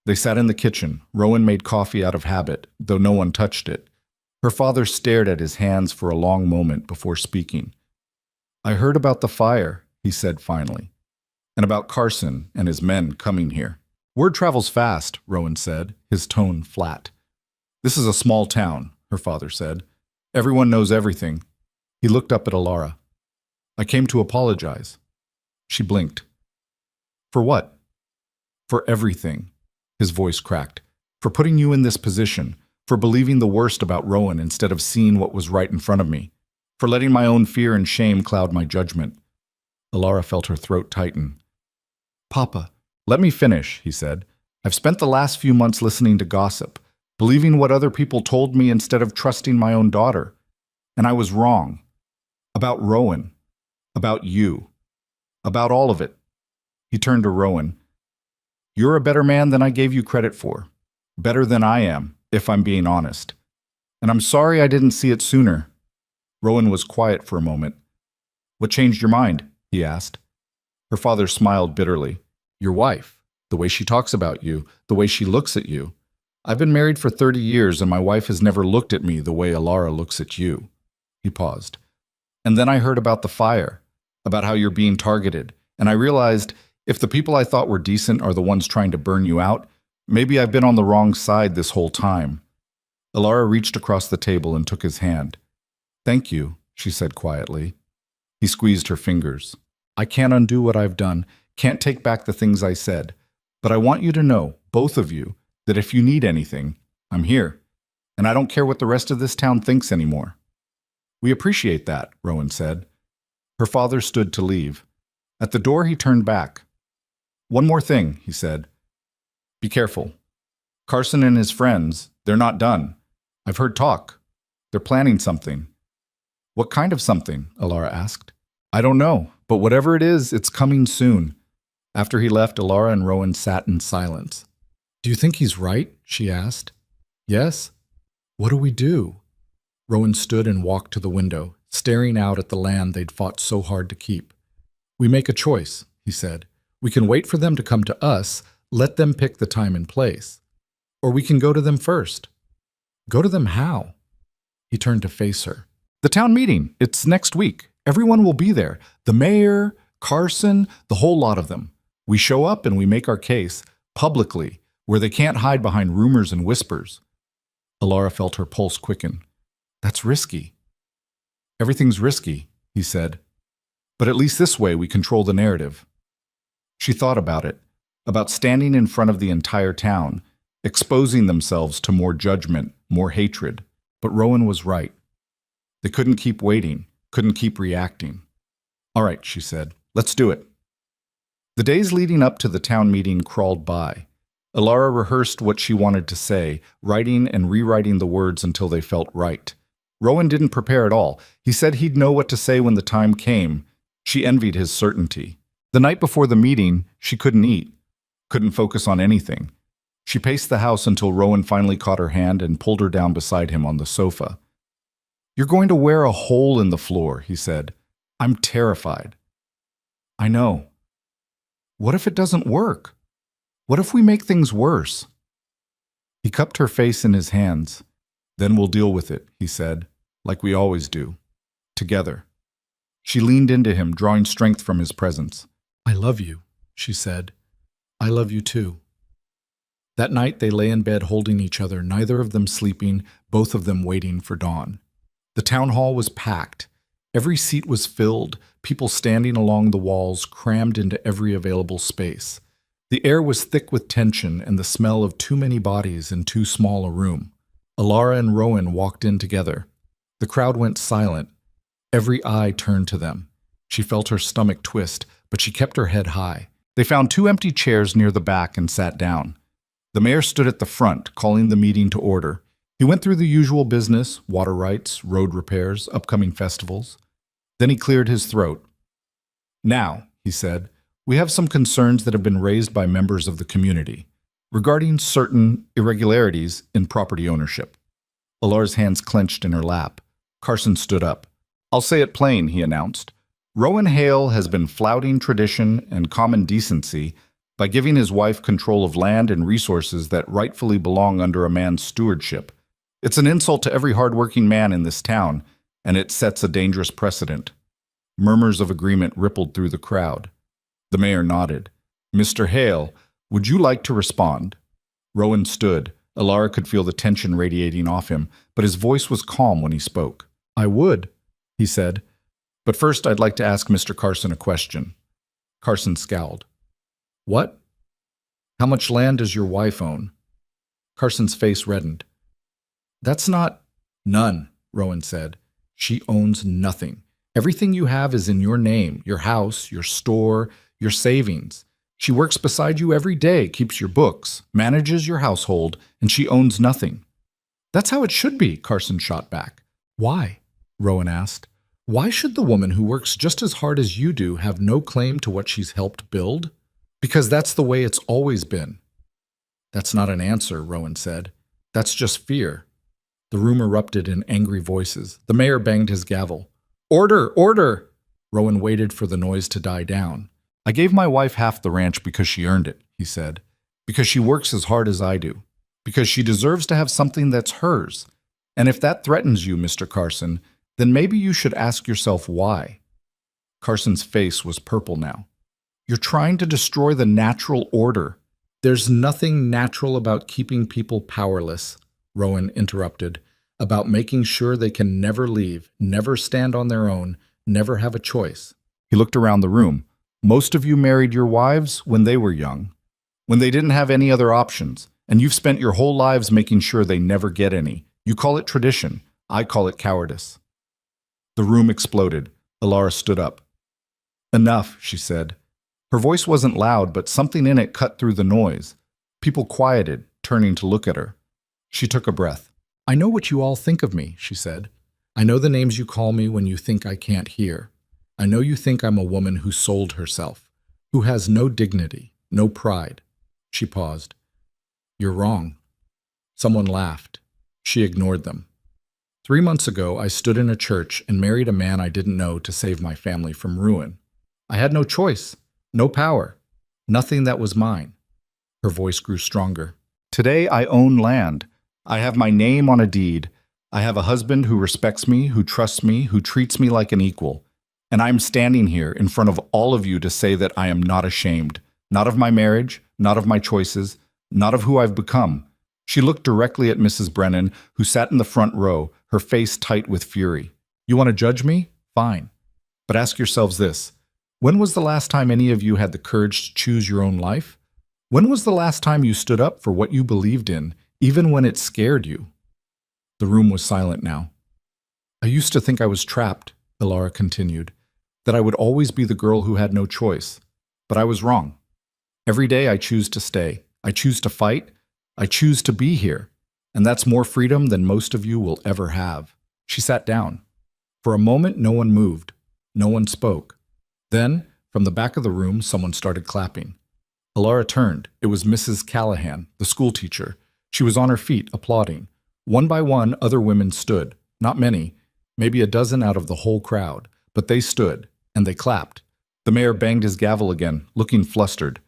They sat in the kitchen. Rowan made coffee out of habit, though no one touched it. Her father stared at his hands for a long moment before speaking. "I heard about the fire," he said finally, "and about Carson and his men coming here." "Word travels fast," Rowan said, his tone flat. "This is a small town," her father said. "Everyone knows everything." He looked up at Alara. "I came to apologize." She blinked. "For what?" "For everything." His voice cracked. "For putting you in this position, for believing the worst about Rowan instead of seeing what was right in front of me, for letting my own fear and shame cloud my judgment." Alara felt her throat tighten. "Papa, let me finish," he said. "I've spent the last few months listening to gossip, believing what other people told me instead of trusting my own daughter. And I was wrong. About Rowan. About you. About all of it." He turned to Rowan. "You're a better man than I gave you credit for. Better than I am, if I'm being honest. And I'm sorry I didn't see it sooner." Rowan was quiet for a moment. "What changed your mind?" he asked. Her father smiled bitterly. "Your wife. The way she talks about you. The way she looks at you. I've been married for 30 years and my wife has never looked at me the way Alara looks at you." He paused. "And then I heard about the fire, about how you're being targeted, and I realized if the people I thought were decent are the ones trying to burn you out, maybe I've been on the wrong side this whole time." Alara reached across the table and took his hand. "Thank you," she said quietly. He squeezed her fingers. "I can't undo what I've done, can't take back the things I said, but I want you to know, both of you, that if you need anything, I'm here, and I don't care what the rest of this town thinks anymore." "We appreciate that," Rowan said. Her father stood to leave. At the door, he turned back. "One more thing," he said. "Be careful. Carson and his friends, they're not done. I've heard talk. They're planning something." "What kind of something?" Alara asked. "I don't know, but whatever it is, it's coming soon." After he left, Alara and Rowan sat in silence. "Do you think he's right?" she asked. "Yes." "What do we do?" Rowan stood and walked to the window, staring out at the land they'd fought so hard to keep. "We make a choice," he said. "We can wait for them to come to us, let them pick the time and place. Or we can go to them first." "Go to them how?" He turned to face her. "The town meeting. It's next week. Everyone will be there. The mayor, Carson, the whole lot of them. We show up and we make our case, publicly, where they can't hide behind rumors and whispers." Alara felt her pulse quicken. "That's risky." "Everything's risky," he said. "But at least this way we control the narrative." She thought about it, about standing in front of the entire town, exposing themselves to more judgment, more hatred. But Rowan was right. They couldn't keep waiting, couldn't keep reacting. "All right," she said, "let's do it." The days leading up to the town meeting crawled by. Alara rehearsed what she wanted to say, writing and rewriting the words until they felt right. Rowan didn't prepare at all. He said he'd know what to say when the time came. She envied his certainty. The night before the meeting, she couldn't eat, couldn't focus on anything. She paced the house until Rowan finally caught her hand and pulled her down beside him on the sofa. "You're going to wear a hole in the floor," he said. "I'm terrified." "I know." "What if it doesn't work? What if we make things worse?" He cupped her face in his hands. "Then we'll deal with it," he said, "like we always do. Together." She leaned into him, drawing strength from his presence. "I love you," she said. "I love you too." That night they lay in bed holding each other, neither of them sleeping, both of them waiting for dawn. The town hall was packed. Every seat was filled, people standing along the walls, crammed into every available space. The air was thick with tension and the smell of too many bodies in too small a room. Alara and Rowan walked in together. The crowd went silent. Every eye turned to them. She felt her stomach twist, but she kept her head high. They found 2 empty chairs near the back and sat down. The mayor stood at the front, calling the meeting to order. He went through the usual business, water rights, road repairs, upcoming festivals. Then he cleared his throat. Now, he said, we have some concerns that have been raised by members of the community regarding certain irregularities in property ownership. Alara's hands clenched in her lap. Carson stood up. I'll say it plain, he announced. Rowan Hale has been flouting tradition and common decency by giving his wife control of land and resources that rightfully belong under a man's stewardship. It's an insult to every hard-working man in this town, and it sets a dangerous precedent. Murmurs of agreement rippled through the crowd. The mayor nodded. Mr. Hale, would you like to respond? Rowan stood. Alara could feel the tension radiating off him, but his voice was calm when he spoke. I would, he said. But first I'd like to ask Mr. Carson a question. Carson scowled. What? How much land does your wife own? Carson's face reddened. That's not... None, Rowan said. She owns nothing. Everything you have is in your name, your house, your store, your savings. She works beside you every day, keeps your books, manages your household, and she owns nothing. That's how it should be, Carson shot back. Why? Rowan asked. Why should the woman who works just as hard as you do have no claim to what she's helped build? Because that's the way it's always been. That's not an answer, Rowan said. That's just fear. The room erupted in angry voices. The mayor banged his gavel. Order! Order! Rowan waited for the noise to die down. I gave my wife half the ranch because she earned it, he said. Because she works as hard as I do. Because she deserves to have something that's hers. And if that threatens you, Mr. Carson, then maybe you should ask yourself why. Carson's face was purple now. You're trying to destroy the natural order. There's nothing natural about keeping people powerless, Rowan interrupted, about making sure they can never leave, never stand on their own, never have a choice. He looked around the room. Most of you married your wives when they were young, when they didn't have any other options, and you've spent your whole lives making sure they never get any. You call it tradition. I call it cowardice. The room exploded. Alara stood up. Enough, she said. Her voice wasn't loud, but something in it cut through the noise. People quieted, turning to look at her. She took a breath. I know what you all think of me, she said. I know the names you call me when you think I can't hear. I know you think I'm a woman who sold herself, who has no dignity, no pride. She paused. You're wrong. Someone laughed. She ignored them. 3 months ago, I stood in a church and married a man I didn't know to save my family from ruin. I had no choice, no power, nothing that was mine. Her voice grew stronger. Today I own land. I have my name on a deed. I have a husband who respects me, who trusts me, who treats me like an equal. And I'm standing here in front of all of you to say that I am not ashamed, not of my marriage, not of my choices, not of who I've become. She looked directly at Mrs. Brennan, who sat in the front row, her face tight with fury. You want to judge me? Fine. But ask yourselves this. When was the last time any of you had the courage to choose your own life? When was the last time you stood up for what you believed in, even when it scared you? The room was silent now. I used to think I was trapped, Alara continued, that I would always be the girl who had no choice. But I was wrong. Every day I choose to stay. I choose to fight. I choose to be here. And that's more freedom than most of you will ever have. She sat down. For a moment, no one moved. No one spoke. Then, from the back of the room, someone started clapping. Alara turned. It was Mrs. Callahan, the schoolteacher. She was on her feet, applauding. One by one, other women stood. Not many, maybe a dozen out of the whole crowd. But they stood, and they clapped. The mayor banged his gavel again, looking flustered.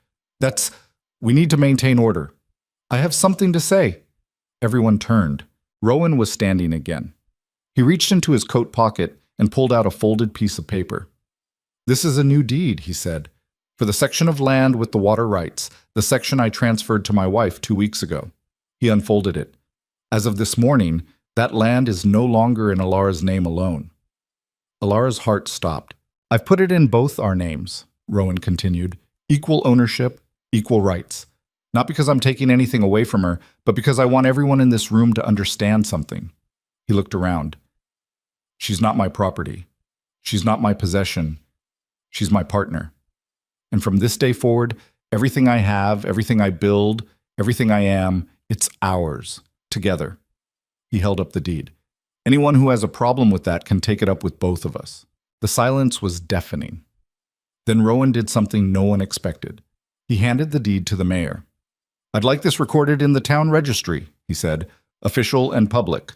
We need to maintain order. I have something to say. Everyone turned. Rowan was standing again. He reached into his coat pocket and pulled out a folded piece of paper. This is a new deed, he said, for the section of land with the water rights, the section I transferred to my wife 2 weeks ago. He unfolded it. As of this morning, that land is no longer in Alara's name alone. Alara's heart stopped. I've put it in both our names, Rowan continued. Equal ownership, equal rights. Not because I'm taking anything away from her, but because I want everyone in this room to understand something. He looked around. She's not my property. She's not my possession. She's my partner. And from this day forward, everything I have, everything I build, everything I am, it's ours, together. He held up the deed. Anyone who has a problem with that can take it up with both of us. The silence was deafening. Then Rowan did something no one expected. He handed the deed to the mayor. "I'd like this recorded in the town registry," he said, "official and public.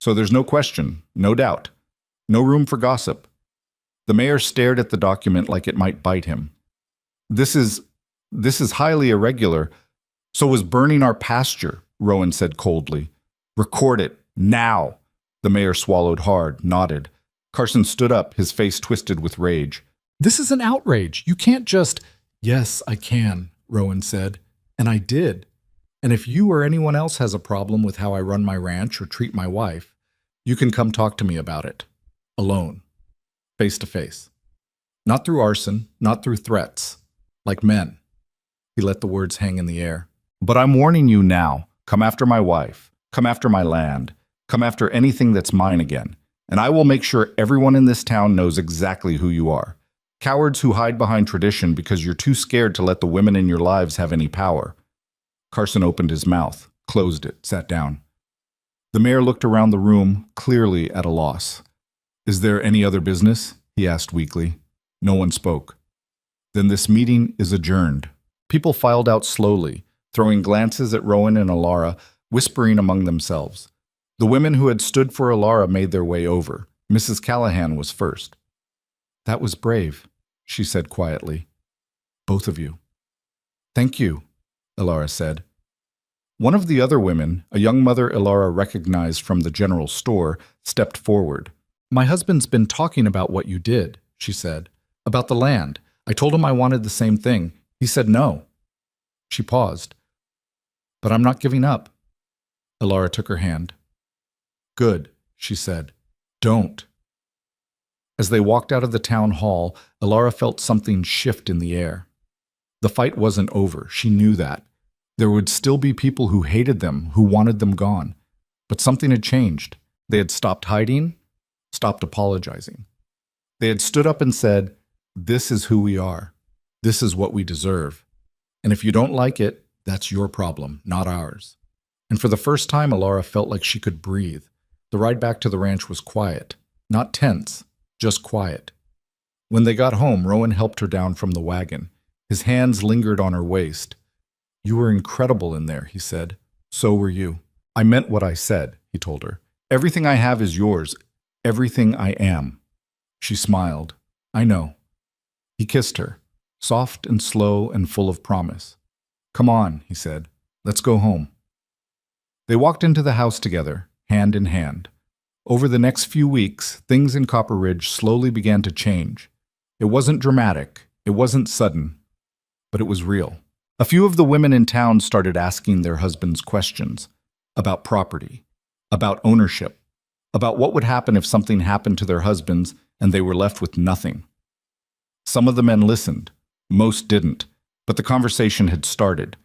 So there's no question, no doubt. No room for gossip." The mayor stared at the document like it might bite him. This is highly irregular. So was burning our pasture," Rowan said coldly. "Record it, now." The mayor swallowed hard, nodded. Carson stood up, his face twisted with rage. "This is an outrage. You can't just—" "Yes, I can," Rowan said. "And I did. And if you or anyone else has a problem with how I run my ranch or treat my wife, you can come talk to me about it. Alone. Face to face. Not through arson, not through threats. Like men." He let the words hang in the air. "But I'm warning you now. Come after my wife. Come after my land. Come after anything that's mine again. And I will make sure everyone in this town knows exactly who you are. Cowards who hide behind tradition because you're too scared to let the women in your lives have any power." Carson opened his mouth, closed it, sat down. The mayor looked around the room, clearly at a loss. "Is there any other business?" he asked weakly. No one spoke. "Then this meeting is adjourned." People filed out slowly, throwing glances at Rowan and Alara, whispering among themselves. The women who had stood for Alara made their way over. Mrs. Callahan was first. "That was brave," she said quietly. "Both of you." "Thank you," Alara said. One of the other women, a young mother Alara recognized from the general store, stepped forward. "My husband's been talking about what you did," she said. "About the land. I told him I wanted the same thing. He said no." She paused. "But I'm not giving up." Alara took her hand. "Good," she said. "Don't." As they walked out of the town hall, Alara felt something shift in the air. The fight wasn't over, she knew that. There would still be people who hated them, who wanted them gone. But something had changed. They had stopped hiding, stopped apologizing. They had stood up and said, "This is who we are. This is what we deserve. And if you don't like it, that's your problem, not ours." And for the first time, Alara felt like she could breathe. The ride back to the ranch was quiet, not tense, just quiet. When they got home, Rowan helped her down from the wagon. His hands lingered on her waist. "You were incredible in there," he said. "So were you." "I meant what I said," he told her. "Everything I have is yours. Everything I am." She smiled. "I know." He kissed her, soft and slow and full of promise. "Come on," he said. "Let's go home." They walked into the house together, hand in hand. Over the next few weeks, things in Copper Ridge slowly began to change. It wasn't dramatic, it wasn't sudden, but it was real. A few of the women in town started asking their husbands questions about property, about ownership, about what would happen if something happened to their husbands and they were left with nothing. Some of the men listened, most didn't, but the conversation had started.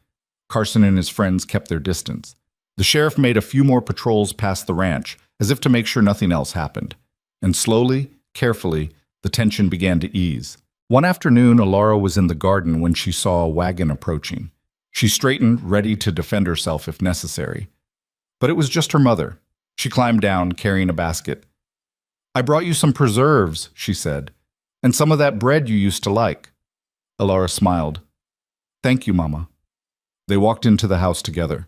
Carson and his friends kept their distance. The sheriff made a few more patrols past the ranch, as if to make sure nothing else happened. And slowly, carefully, the tension began to ease. One afternoon, Alara was in the garden when she saw a wagon approaching. She straightened, ready to defend herself if necessary. But it was just her mother. She climbed down, carrying a basket. "I brought you some preserves," she said, "and some of that bread you used to like." Alara smiled. "Thank you, Mama." They walked into the house together.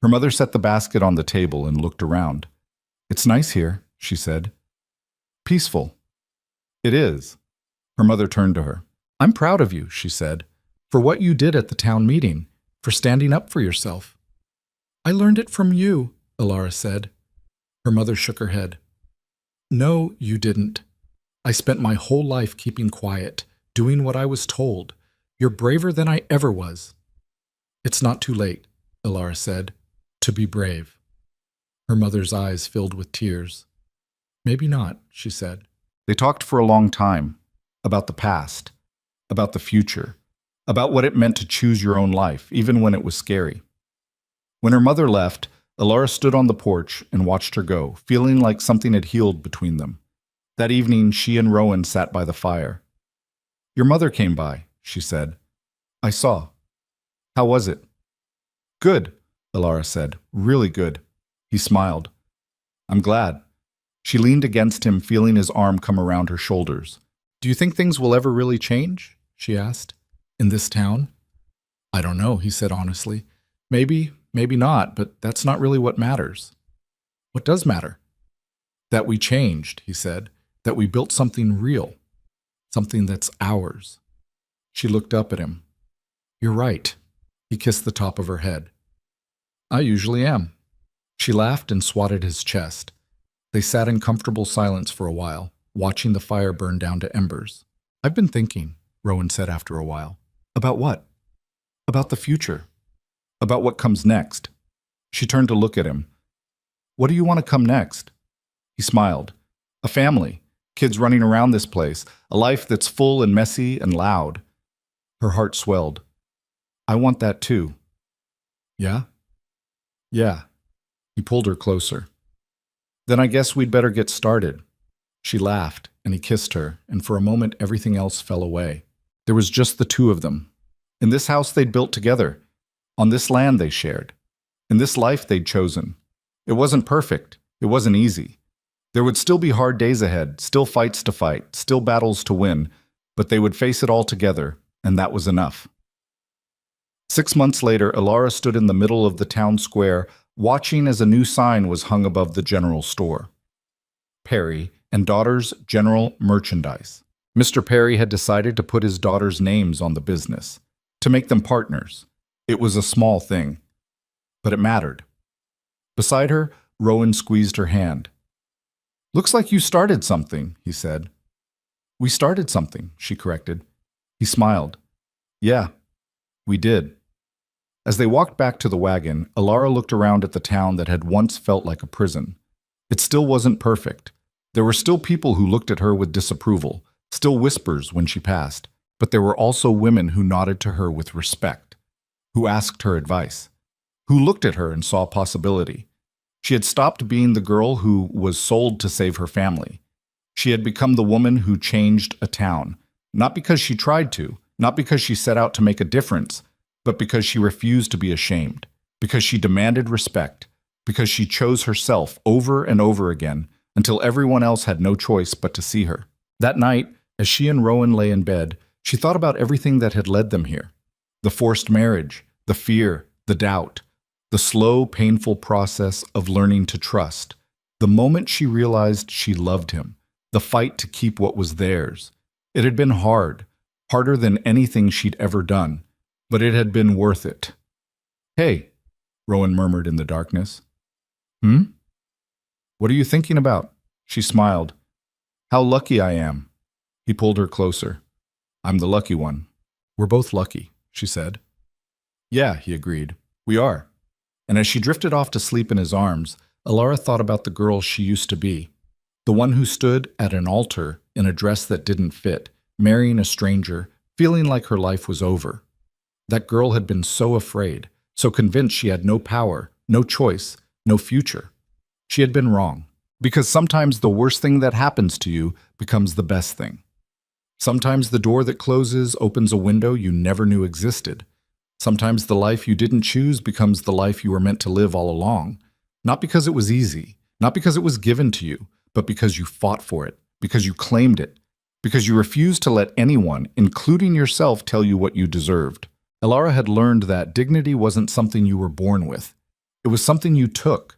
Her mother set the basket on the table and looked around. "It's nice here," she said. "Peaceful." "It is." Her mother turned to her. "I'm proud of you," she said, "for what you did at the town meeting, for standing up for yourself." "I learned it from you," Alara said. Her mother shook her head. "No, you didn't. I spent my whole life keeping quiet, doing what I was told. You're braver than I ever was." "It's not too late," Alara said, "to be brave." Her mother's eyes filled with tears. "Maybe not," she said. They talked for a long time, about the past, about the future, about what it meant to choose your own life, even when it was scary. When her mother left, Alara stood on the porch and watched her go, feeling like something had healed between them. That evening, she and Rowan sat by the fire. "Your mother came by," she said. "I saw. How was it?" "Good," Alara said. "Really good." He smiled. I'm glad. She leaned against him, feeling his arm come around her shoulders. Do you think things will ever really change? She asked. In this town? I don't know, he said honestly. Maybe, maybe not, but that's not really what matters. What does matter? That we changed, he said. That we built something real. Something that's ours. She looked up at him. You're right. He kissed the top of her head. I usually am. She laughed and swatted his chest. They sat in comfortable silence for a while, watching the fire burn down to embers. I've been thinking, Rowan said after a while. About what? About the future. About what comes next. She turned to look at him. What do you want to come next? He smiled. A family, kids running around this place, a life that's full and messy and loud. Her heart swelled. I want that too. Yeah? Yeah. He pulled her closer. Then I guess we'd better get started. She laughed, and he kissed her, and for a moment everything else fell away. There was just the two of them. In this house they'd built together. On this land they shared. In this life they'd chosen. It wasn't perfect. It wasn't easy. There would still be hard days ahead, still fights to fight, still battles to win, but they would face it all together, and that was enough. 6 months later, Alara stood in the middle of the town square, watching as a new sign was hung above the general store. Perry and Daughters General Merchandise. Mr. Perry had decided to put his daughters' names on the business, to make them partners. It was a small thing, but it mattered. Beside her, Rowan squeezed her hand. Looks like you started something, he said. We started something, she corrected. He smiled. Yeah, we did. As they walked back to the wagon, Alara looked around at the town that had once felt like a prison. It still wasn't perfect. There were still people who looked at her with disapproval, still whispers when she passed, but there were also women who nodded to her with respect, who asked her advice, who looked at her and saw possibility. She had stopped being the girl who was sold to save her family. She had become the woman who changed a town, not because she tried to, not because she set out to make a difference, but because she refused to be ashamed, because she demanded respect, because she chose herself over and over again until everyone else had no choice but to see her. That night, as she and Rowan lay in bed, she thought about everything that had led them here. The forced marriage, the fear, the doubt, the slow, painful process of learning to trust, the moment she realized she loved him, the fight to keep what was theirs. It had been hard, harder than anything she'd ever done, but it had been worth it. Hey, Rowan murmured in the darkness. What are you thinking about? She smiled. How lucky I am. He pulled her closer. I'm the lucky one. We're both lucky, she said. Yeah, he agreed. We are. And as she drifted off to sleep in his arms, Alara thought about the girl she used to be, the one who stood at an altar in a dress that didn't fit, marrying a stranger, feeling like her life was over. That girl had been so afraid, so convinced she had no power, no choice, no future. She had been wrong, because sometimes the worst thing that happens to you becomes the best thing. Sometimes the door that closes opens a window you never knew existed. Sometimes the life you didn't choose becomes the life you were meant to live all along. Not because it was easy, not because it was given to you, but because you fought for it, because you claimed it, because you refused to let anyone, including yourself, tell you what you deserved. Alara had learned that dignity wasn't something you were born with. It was something you took,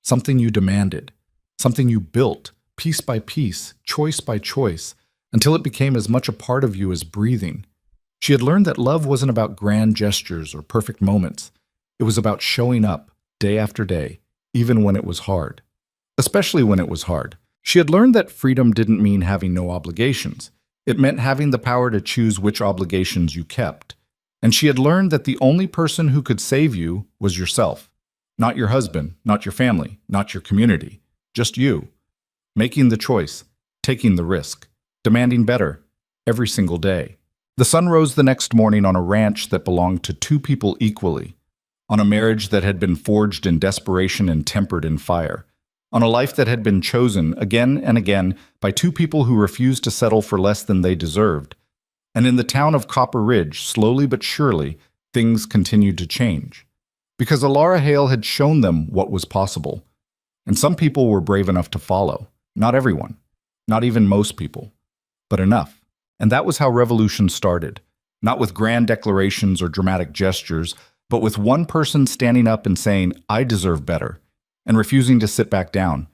something you demanded, something you built, piece by piece, choice by choice, until it became as much a part of you as breathing. She had learned that love wasn't about grand gestures or perfect moments. It was about showing up, day after day, even when it was hard. Especially when it was hard. She had learned that freedom didn't mean having no obligations. It meant having the power to choose which obligations you kept. And she had learned that the only person who could save you was yourself. Not your husband, not your family, not your community. Just you. Making the choice, taking the risk, demanding better, every single day. The sun rose the next morning on a ranch that belonged to two people equally, on a marriage that had been forged in desperation and tempered in fire, on a life that had been chosen again and again by two people who refused to settle for less than they deserved. And in the town of Copper Ridge, slowly but surely, things continued to change. Because Alara Hale had shown them what was possible. And some people were brave enough to follow. Not everyone, not even most people, but enough. And that was how revolution started. Not with grand declarations or dramatic gestures, but with one person standing up and saying, I deserve better, and refusing to sit back down.